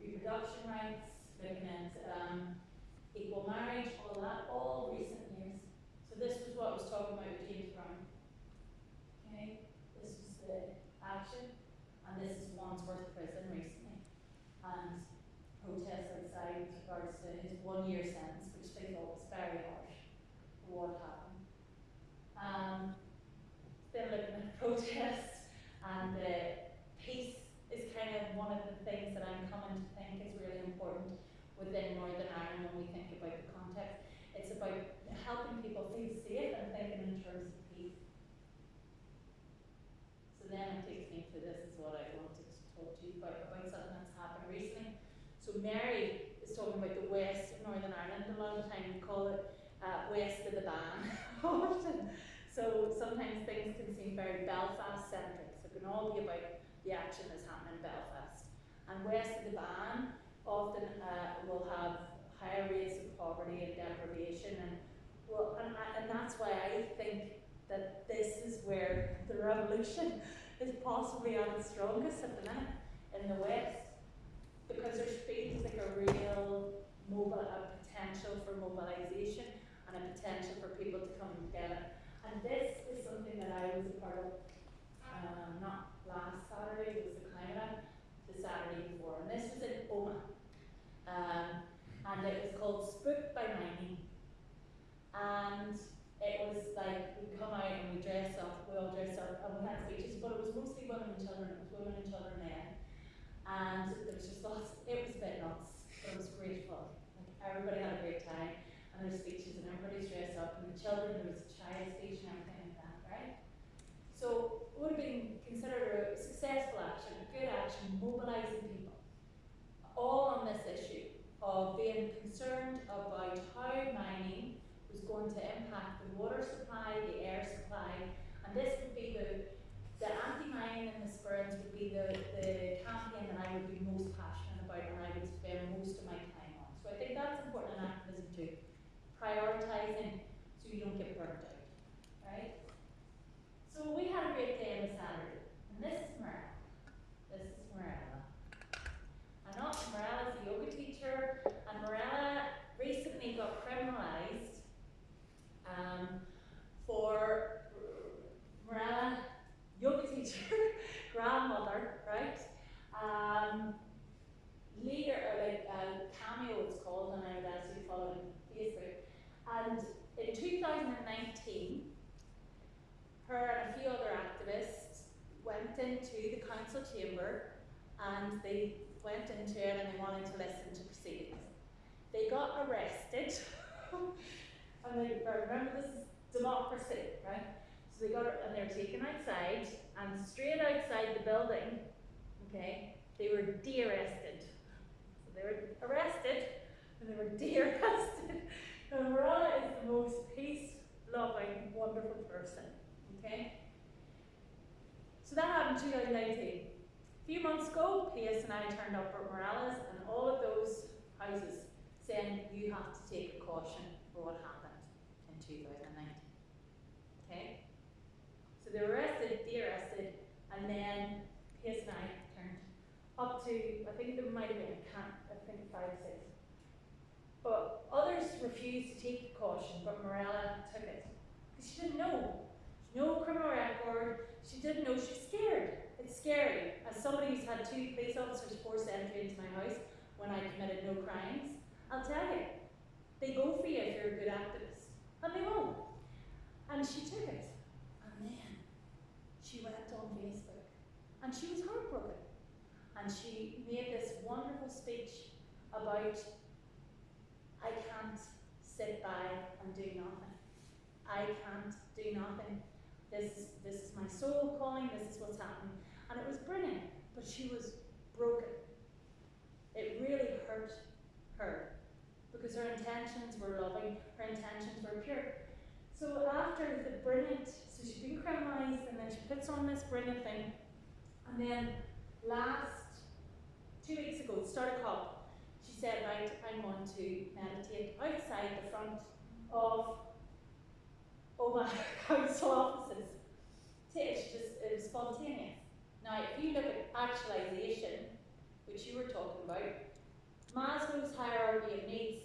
reproduction rights, looking at equal marriage, all that, all recent years. So this was what I was talking about with James Brown. Okay, this was the action, and this is Wandsworth Prison recently. And protests outside with regards to his 1-year sentence, which they thought was very harsh for what happened. Then looking at protests, and peace is kind of one of the things that I'm coming to think is really important within Northern Ireland when we think about the context. It's about helping people feel safe and thinking in terms of peace. So then it takes me to this is what I wanted to talk to you about something that's happened recently. So Mary is talking about the west of Northern Ireland. A lot of the time we call it west of the ban often. So sometimes things can seem very Belfast-centric. So it can all be about the action that's happening in Belfast. And west of the ban often will have higher rates of poverty and deprivation. And that's why I think that this is where the revolution is possibly at its strongest at the minute in the west. Because there feels like a real potential for mobilisation and a potential for people to come together. And this is something that I was a part of, not last Saturday, it was the Climate Act, the Saturday before. And this was in Oma. And it was called Spooked by Mining. And it was like, we come out and we dress up, we all dress up, and we had speeches, but it was mostly women and children, it was women and children men. And there was just lots, it was a bit nuts, but it was great fun. Like, everybody had a great time, and there were speeches, and everybody's dressed up, and the children, there was a child speech and everything like that, right? So it would have been considered a successful action, a good action, mobilising people, all on this issue of being concerned about how mining was going to impact the water supply, the air supply, and this would be the anti-mining in the spring friends would be the campaign that I would be most passionate about and I would spend most of my time on. So I think that's important in activism too. Prioritising so you don't get burnt out, right? So we had a great day on Saturday, and this is Mirella. This is Mirella. And Morella's a yoga teacher, and Mirella recently got criminalised for Mirella, yoga teacher, grandmother, right? Leader, or like Cameo it's called, and I would ask you to follow it on Facebook. And in 2019, her and a few other activists went into the council chamber and they went into it and they wanted to listen to proceedings. They got arrested, and remember this is democracy, right? So they got, and they were taken outside, and straight outside the building, okay, they were de-arrested. So they were arrested, and they were de-arrested. And Mirella is the most peace-loving, wonderful person, okay? So that happened in 2019. A few months ago, PS and I turned up at Morella's and all of those houses saying you have to take precaution for what happened in 2019. Okay? So they were arrested, de-arrested, and then PS and I turned up to, I think there might have been, I think 5 or 6. But others refused to take precaution, but Mirella took it. Because she didn't know. No criminal record, she didn't know, she was scared. It's scary. As somebody who's had 2 police officers force entry into my house when I committed no crimes, I'll tell you, they go for you if you're a good activist. And they won't. And she took it. And then she went on Facebook. And she was heartbroken. And she made this wonderful speech about, I can't sit by and do nothing. I can't do nothing. This is my soul calling, this is what's happening. And it was brilliant, but she was broken. It really hurt her because her intentions were loving, her intentions were pure. So after the brilliant, so she's been criminalised and then she puts on this brilliant thing. And then last 2 weeks ago, at Start a Cop, she said, right, I'm going to meditate outside the front of my council offices. It was spontaneous. Now, if you look at actualization, which you were talking about, Maslow's hierarchy of needs,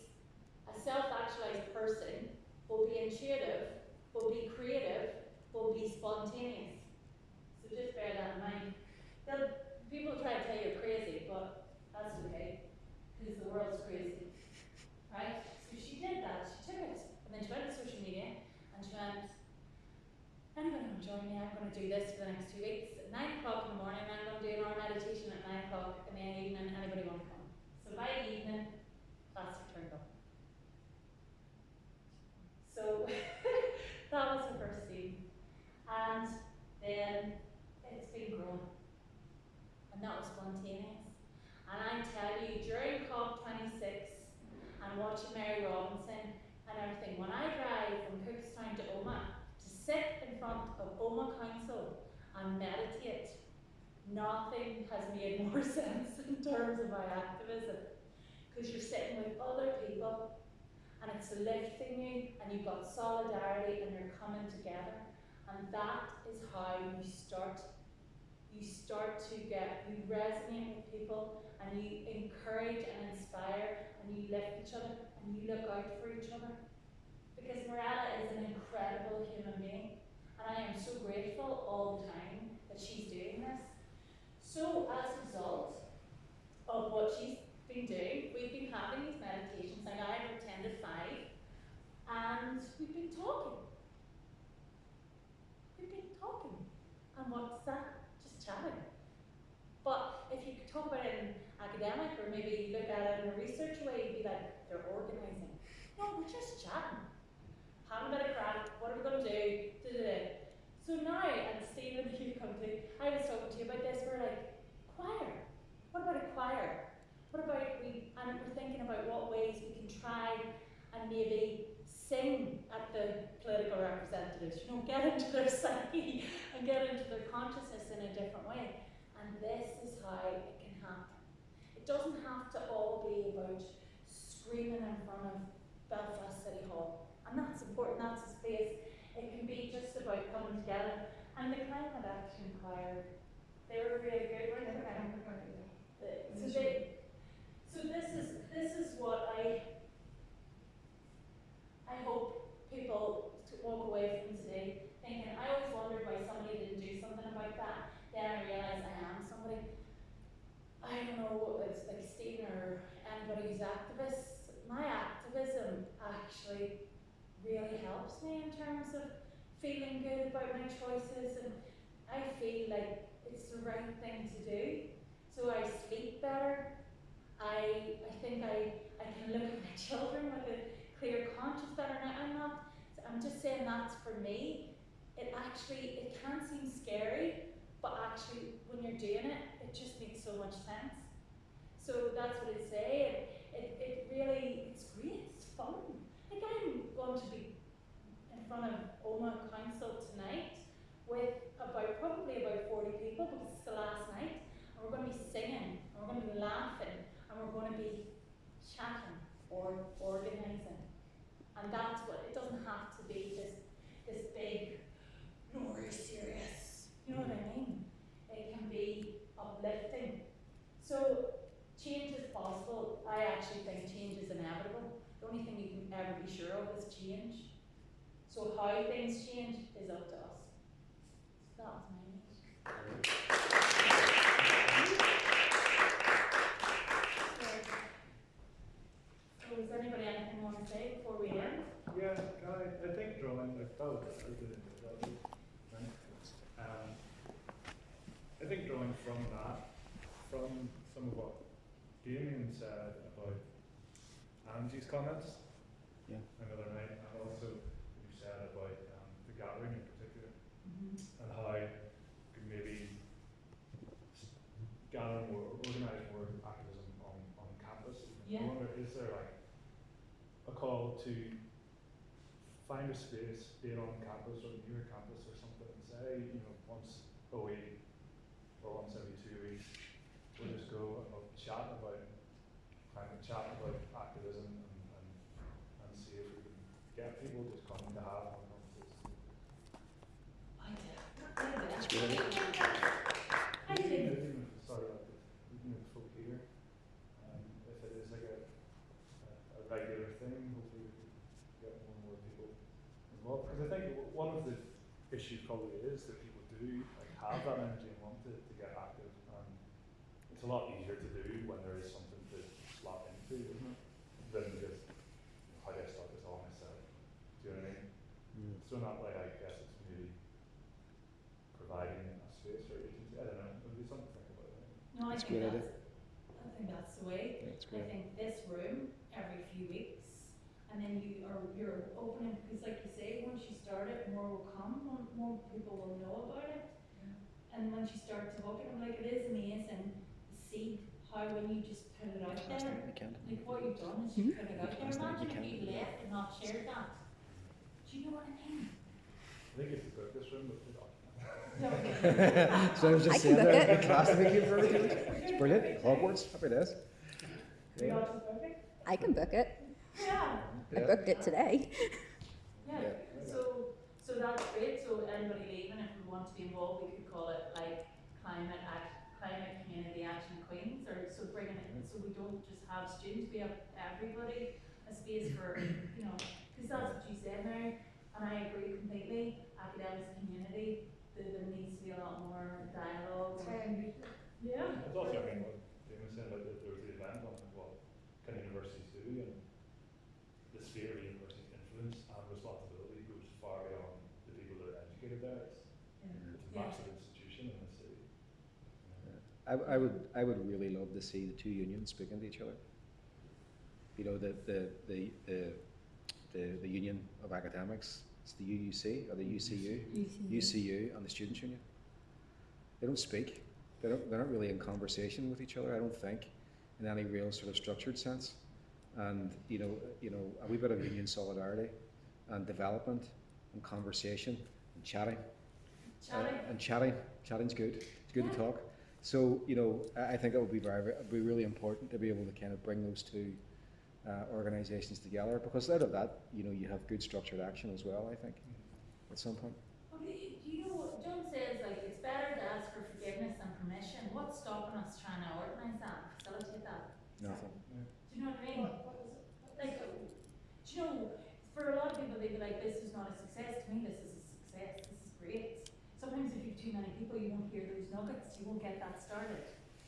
a self-actualized person will be intuitive, will be creative, will be spontaneous. So just bear that in mind. People try to tell you you're crazy, but that's okay, because the world's crazy, right? So she did that, she took it, and then she went to social media, and she went, anybody want to join me? I'm going to do this for the next 2 weeks. At 9 o'clock in the morning, I'm going to do an hour meditation at 9 o'clock in the evening. Anybody want to come? So by evening, class turned up. So that was the first scene. And then it's been growing. And that was spontaneous. And I tell you, during COP26 and watching Mary Robinson and everything, when I drive from Cookstown to Omagh, sit in front of Omagh Council and meditate, nothing has made more sense in terms of my activism. Because you're sitting with other people and it's lifting you and you've got solidarity and you're coming together. And that is how you start to you resonate with people and you encourage and inspire and you lift each other and you look out for each other. Because Mirella is an incredible human being, and I am so grateful all the time that she's doing this. So as a result of what she's been doing, we've been having these meditations, like I've attended 5, and we've been talking. And what's that? Just chatting. But if you could talk about it in academic, or maybe you look at it in a research way, you'd be like, they're organising. No, we're just chatting. Having a bit of crack, what are we going to do? So now, and Stephen, you come to, I was talking to you about this, we're like, choir. What about a choir? What about and we're thinking about what ways we can try and maybe sing at the political representatives, get into their psyche and get into their consciousness in a different way. and this is how it can happen. It doesn't have to all be about screaming in front of Belfast City Hall, and that's important, that's a space. It can be just about coming together. And the Climate Action Choir, they were really good, weren't they? So this is what I hope people to walk away from today thinking. I always wondered why somebody didn't do something about that. Then I realised I am somebody. I don't know, it's like Stephen or anybody who's activist. My activism actually really helps me in terms of feeling good about my choices, and I feel like it's the right thing to do. So I sleep better. I think I can look at my children with a clear conscience better. Now I'm just saying that's for me. It can seem scary, but actually when you're doing it, it just makes so much sense. So that's what I'd say. It really, it's great, it's fun. Like I'm going to be in front of Oma Council tonight with probably about 40 people because it's the last night, and we're going to be singing, and we're going to be laughing, and we're going to be chatting or organising. And that's what, it doesn't have to be this big, no, we're serious. You know what I mean? It can be uplifting. So change is possible. I actually think change is inevitable. The only thing you can ever be sure of is change. So how things change is up to us. So that was my message. So does anybody anything want to say before we end? Yeah, I think drawing, like, that was good. I think drawing from that, from some of what Damien said about Angie's comments another night, and also what you said about the gathering in particular, and how you could maybe gather more, organise more activism on campus. I wonder, is there like a call to find a space, be it on campus or near campus or something, and say, once a week or once every 2 weeks, we'll just go and we'll chat about activism and see if we can get people just coming to have more conversations. That's really I did. Even if it's sort of like folk here, if it is like a regular thing, hopefully we can get more and more people involved. Because I think one of the issues probably is that people do like have that energy and want to get active, and it's a lot easier to do when there is something to slot into, isn't it? Than just how do I start this all myself? Do you know what I mean? So not like, I guess it's maybe providing a space or agency. I don't know. It would be something to think about. No, I think that's the way. Yeah, I think this room every few weeks, and then you're opening, because like you say, once you start it, more will come, more people will know about it. And once you start to book it, I'm like, it is amazing to see how when you just put it out there, like what you've done is you put it out there. Imagine if you left and not shared that. Do you know what I mean? I think it's book this room, but we're not. So I was just saying that the class that we came for everything. It's brilliant. Hogwarts, happy days. Yeah. I can book it. Yeah. I booked it today. Yeah. So that's great. So anybody leaving, if we want to be involved, we could call it like Climate Community Action Queens, or so bringing it, so we don't just have students, we have everybody, a space for, because that's what you said now, and I agree completely. Academics, community, there needs to be a lot more dialogue. Yeah. It's also, I mean, what Damon said about there was the event on what can universities do, and the sphere of university's influence and responsibility goes far beyond the people that are educated there. It's a massive institution in the city. I would really love to see the two unions speaking to each other. The union of academics, it's the UUC or the UCU and the Students' Union. They don't speak. They're not really in conversation with each other, I don't think, in any real sort of structured sense. And a wee bit of union solidarity and development and conversation and chatting. Chatting's good. It's good to talk. So, you know, I think it would be be really important to be able to kind of bring those two organisations together, because out of that, you know, you have good structured action as well, I think, at some point. Well, do you know what John says, like, it's better to ask for forgiveness than permission. What's stopping us trying to organise that and facilitate that? Nothing. Do you know what I mean? What was it? Like, do you know, for a lot of people, they'd be like, this is not a success. To me, this is a success. This is great. Sometimes if you have too many people, you won't hear those nuggets. You won't get that started.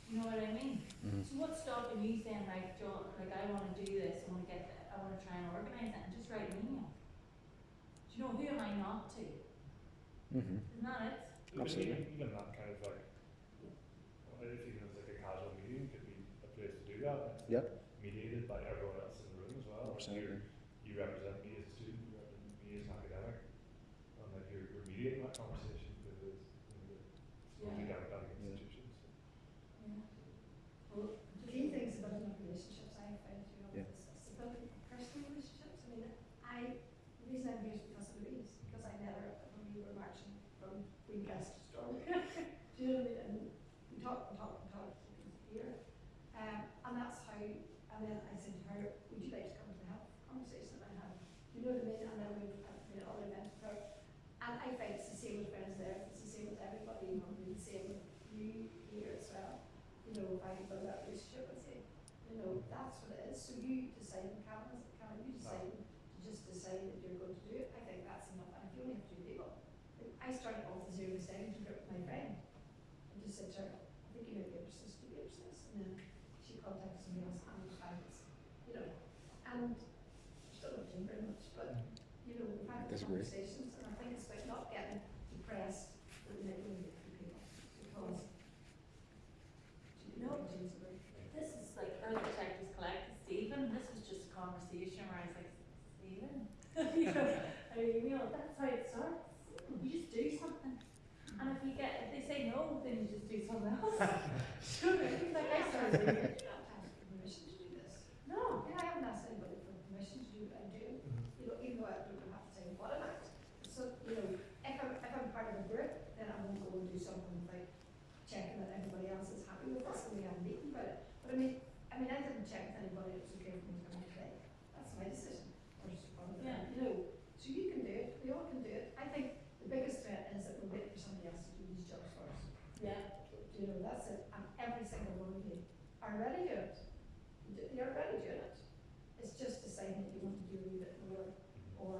You know what I mean? Mm-hmm. So what's stopping you saying, like, John, like, I want to do this, I want to get that, I want to try and organise it, and just write an email? Do you know, who am I not to? Mm-hmm. Isn't that it? Absolutely. Even that kind of like, if you know, like a casual meeting could be a place to do that. Yep. Mediated by everyone else in the room as well. Absolutely. You represent me as a student, you represent me as an academic, and then you're mediating that conversation with the academic institutions. Yeah. Well, The key things about relationships, I find, you know, Yeah. it's about personal relationships. I mean, the reason I'm here is because of Louise, because I met her when we were marching from Queens to Storm. Do you know what I mean? And we talked here. And that's how, and then I said to her, would you like to come to the health conversation that I had? Do you know what I mean? And then we've made other events with her. And I find it's the same with friends there, it's the same with everybody, you know, the same with you here as well. You know, if I build that relationship with you, you know, that's what it is. So you decide, Karen, you decide to just decide that you're going to do it. I think that's enough. And if you only have two people, like, I started off the zero percentage group with my friend. I just said to her, I think you might be interested to be interested. And then she contacted somebody else and we found it, you know, and we still don't do very much, but you know, we've had these conversations, and I think it's about not getting depressed that we might only get two people, because No, this is like Earth Protectors Collective, Stephen. This was just a conversation where I was like, Stephen, you know, I mean, you know, that's how it starts. You just do something, and if they say no, then you just do something else. Sure, like I started doing it. not ask for permission to do this. No, I haven't asked anybody for permission to do what I'm doing, you know, even though I don't have to say what I'm at. So, you know, if I'm part of a group, then I won't go and do something like checking that everybody else is happy with this, and we have a meeting about it. But I didn't check with anybody, it was okay for me to come in today. That's my decision. Or just fun. Yeah. You know, so you can do it, we all can do it. I think the biggest threat is that we're waiting for somebody else to do these jobs for us. yeah. You know, that's it. And every single one of you are ready to do it. You're already doing it. It's just deciding that you want to do a wee bit more, or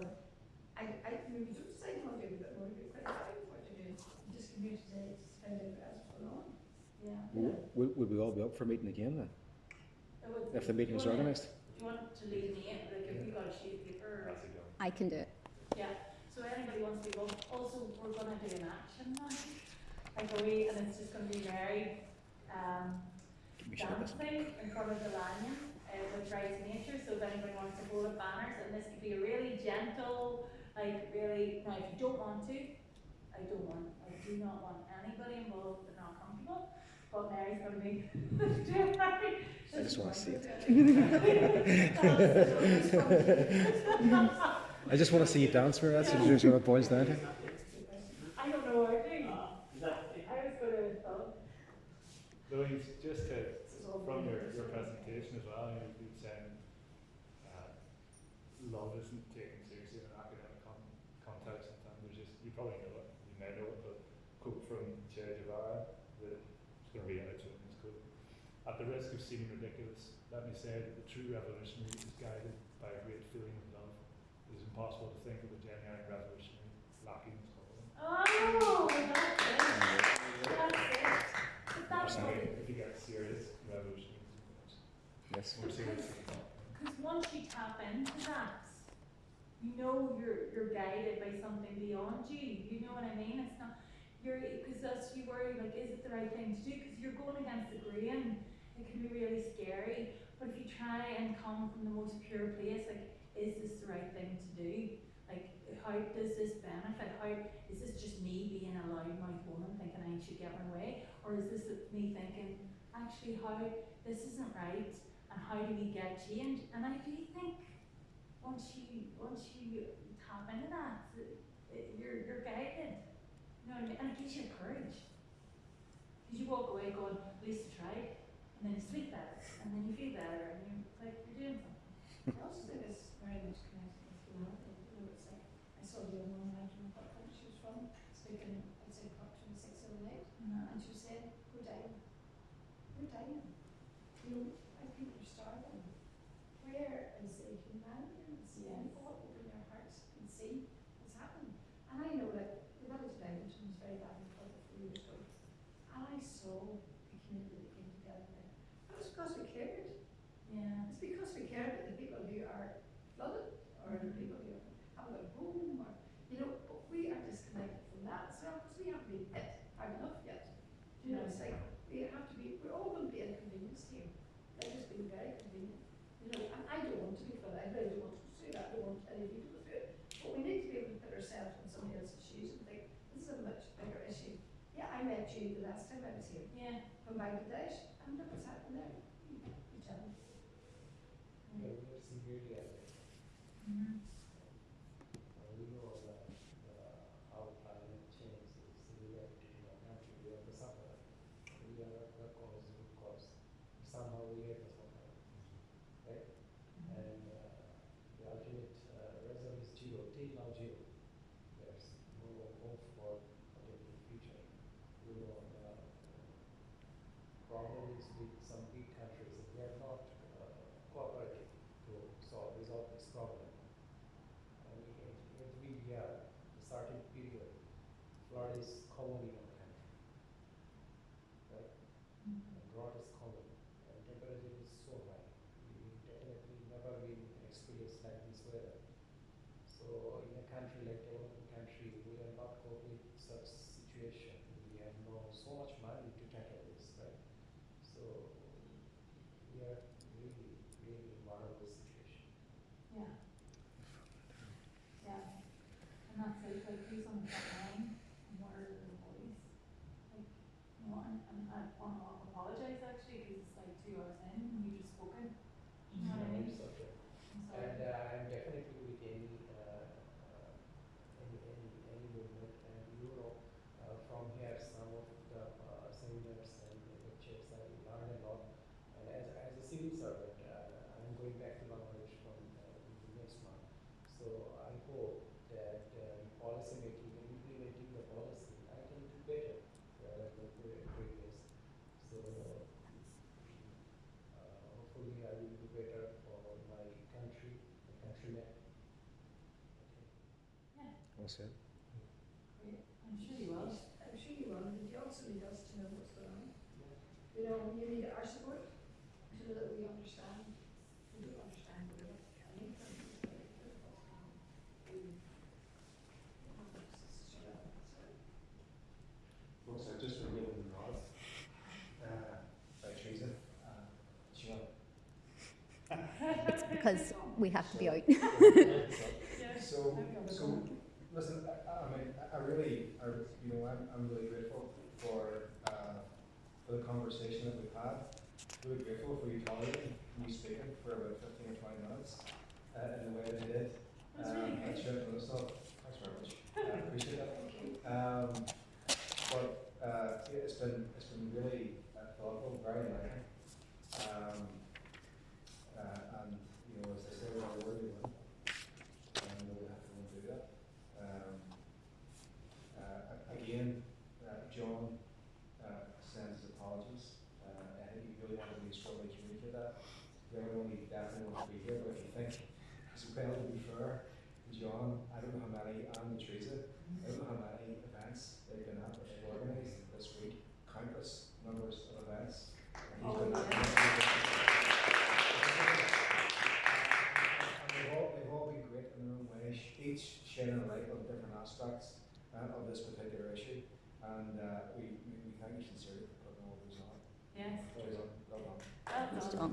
maybe don't decide you want to do a wee bit more, you're quite fine with what you're doing. You just come here today to find out what's going on. Yeah. Would we all be up for meeting again then, if the meeting was organised? Do you want to lead me in? Like, if you got a sheet of paper? I can do it. Yeah. So anybody wants to go? Also, we're going to do an action now. Like and it's just going to be very dancing in front of the lion, which rides nature. So if anybody wants to hold up banners, and this could be a really gentle, like really. Now, if you don't want to, I do not want anybody involved that are not comfortable. But Mary's going to be doing that. I just want to see it. I just want to see you dance, Mary. That's what it boils down to. I don't know what I do. I was going to thought. Louise, just from your presentation as well, you've been saying love isn't taken seriously in an academic context. Sometimes there's just, you probably know it, you may know it, but quote from Che Guevara, that it's going to be out in this quote. At the risk of seeming ridiculous, let me say that the true revolutionary is guided by a great feeling of love. It is impossible to think of a genuine revolutionary lacking this quality. Oh, that's it. That's it. But that's what If you get serious revolutionary, Yes. more serious. because once you tap into that, you know you're guided by something beyond you. You know what I mean? It's not because that's you worry like, is it the right thing to do? Because you're going against the grain. It can be really scary. But if you try and come from the most pure place, like, is this the right thing to do? Like, how does this benefit? How is this just me being a loudmouth woman thinking I should get my way, or is this me thinking actually how this isn't right, and how do we get change? And I do think once you tap into that, you're guided. You know what I mean? And it gives you courage. Because you walk away going, at least I tried, and then you sleep better, and then you feel better, and you're like, you're doing something. I also think it's very much connected with humanity. You know, it's like, I saw the young woman, I don't know what country she was from, speaking outside COP26 the other night, and she was saying, we're dying. We're dying. You know, our people are starving. Where is the humanity in this? Yes. All open their hearts and see what's happening. And I know that the village of Edmonton was very badly flooded 4 years ago. And I saw the community that came together there. And it's because we cared. Yeah. It's because we care about the people who are flooded, or the people who haven't got a home, or, you know, but we are disconnected from that as well, because we haven't been hit hard enough yet. You know, it's like, we have to be, we're all going to be inconvenienced here. They're just being very convenient. You know, and I don't want to be flooded, I really don't want to go through that, I don't want any of you to go through it. But we need to be able to put ourselves in somebody else's shoes and think, this is a much bigger issue. Yeah, I met you the last time I was here, Yeah. from Bangladesh, and look what's happened there. You tell me. Yeah, we are severely affected. Mm-hmm. We know that how climate change is severely affected in our country. We are the sufferer. We are the cause, root cause. Somehow we are the sufferer, right? And the ultimate result is zero. Till now, zero. There's no hope for protecting the future. You know, problem is with some big countries. They are not cooperating to resolve this problem. And every year, a certain period, flood is common in our country, right? And drought is common, and temperature is so high. We definitely never been experienced like this weather. So in a country like developing country, we are not coping with such situation. We have so much money to tackle this, right? So we are really, really in vulnerable situation. Yeah. Yeah. And that's it, like who's on the front line and what are their voice? Like, you know, and I want to apologize actually because it's like 2 hours in and you just spoken. You know what I mean? It's okay. I'm sorry. And I'm definitely with any movement. And you know, from here, some of the seminars and lectures, I learned a lot. And as a civil servant, I'm going back to Bangladesh from next month. So I hope that in policy making and implementing the policy, I can do better than the previous. So hopefully I will do better for my country, my countrymen. Yeah. Well said. Great. I'm sure you will. I'm sure you will, but you also need us to know what's going on. You know, you need our support to know that we understand. We don't understand what we're coming from. Folks, I've just been given the nod by Teresa. Sure. It's because we have to be out. So listen, I'm really grateful for the conversation that we've had. Really grateful for you tolerating me speaking for about 15 or 20 minutes in the way that I did. That's really good. Thanks very much. I appreciate that. But it's been really thoughtful, very enlightening. And you know, as I say, we're not worthy of it. And we have to go and do that. Again, John sends his apologies. I think he really wanted me to strongly communicate that. The other one, he definitely wants to be here, but if you think it's well to be fair, John, I don't know how many, and Teresa, I don't know how many events they've been at, they've organised this week, countless numbers of events. And he's been at they've all been great in their own way, each shedding a light on different aspects of this particular issue. And we thank you sincerely for putting all those on. Yes. Well done. Well done. John.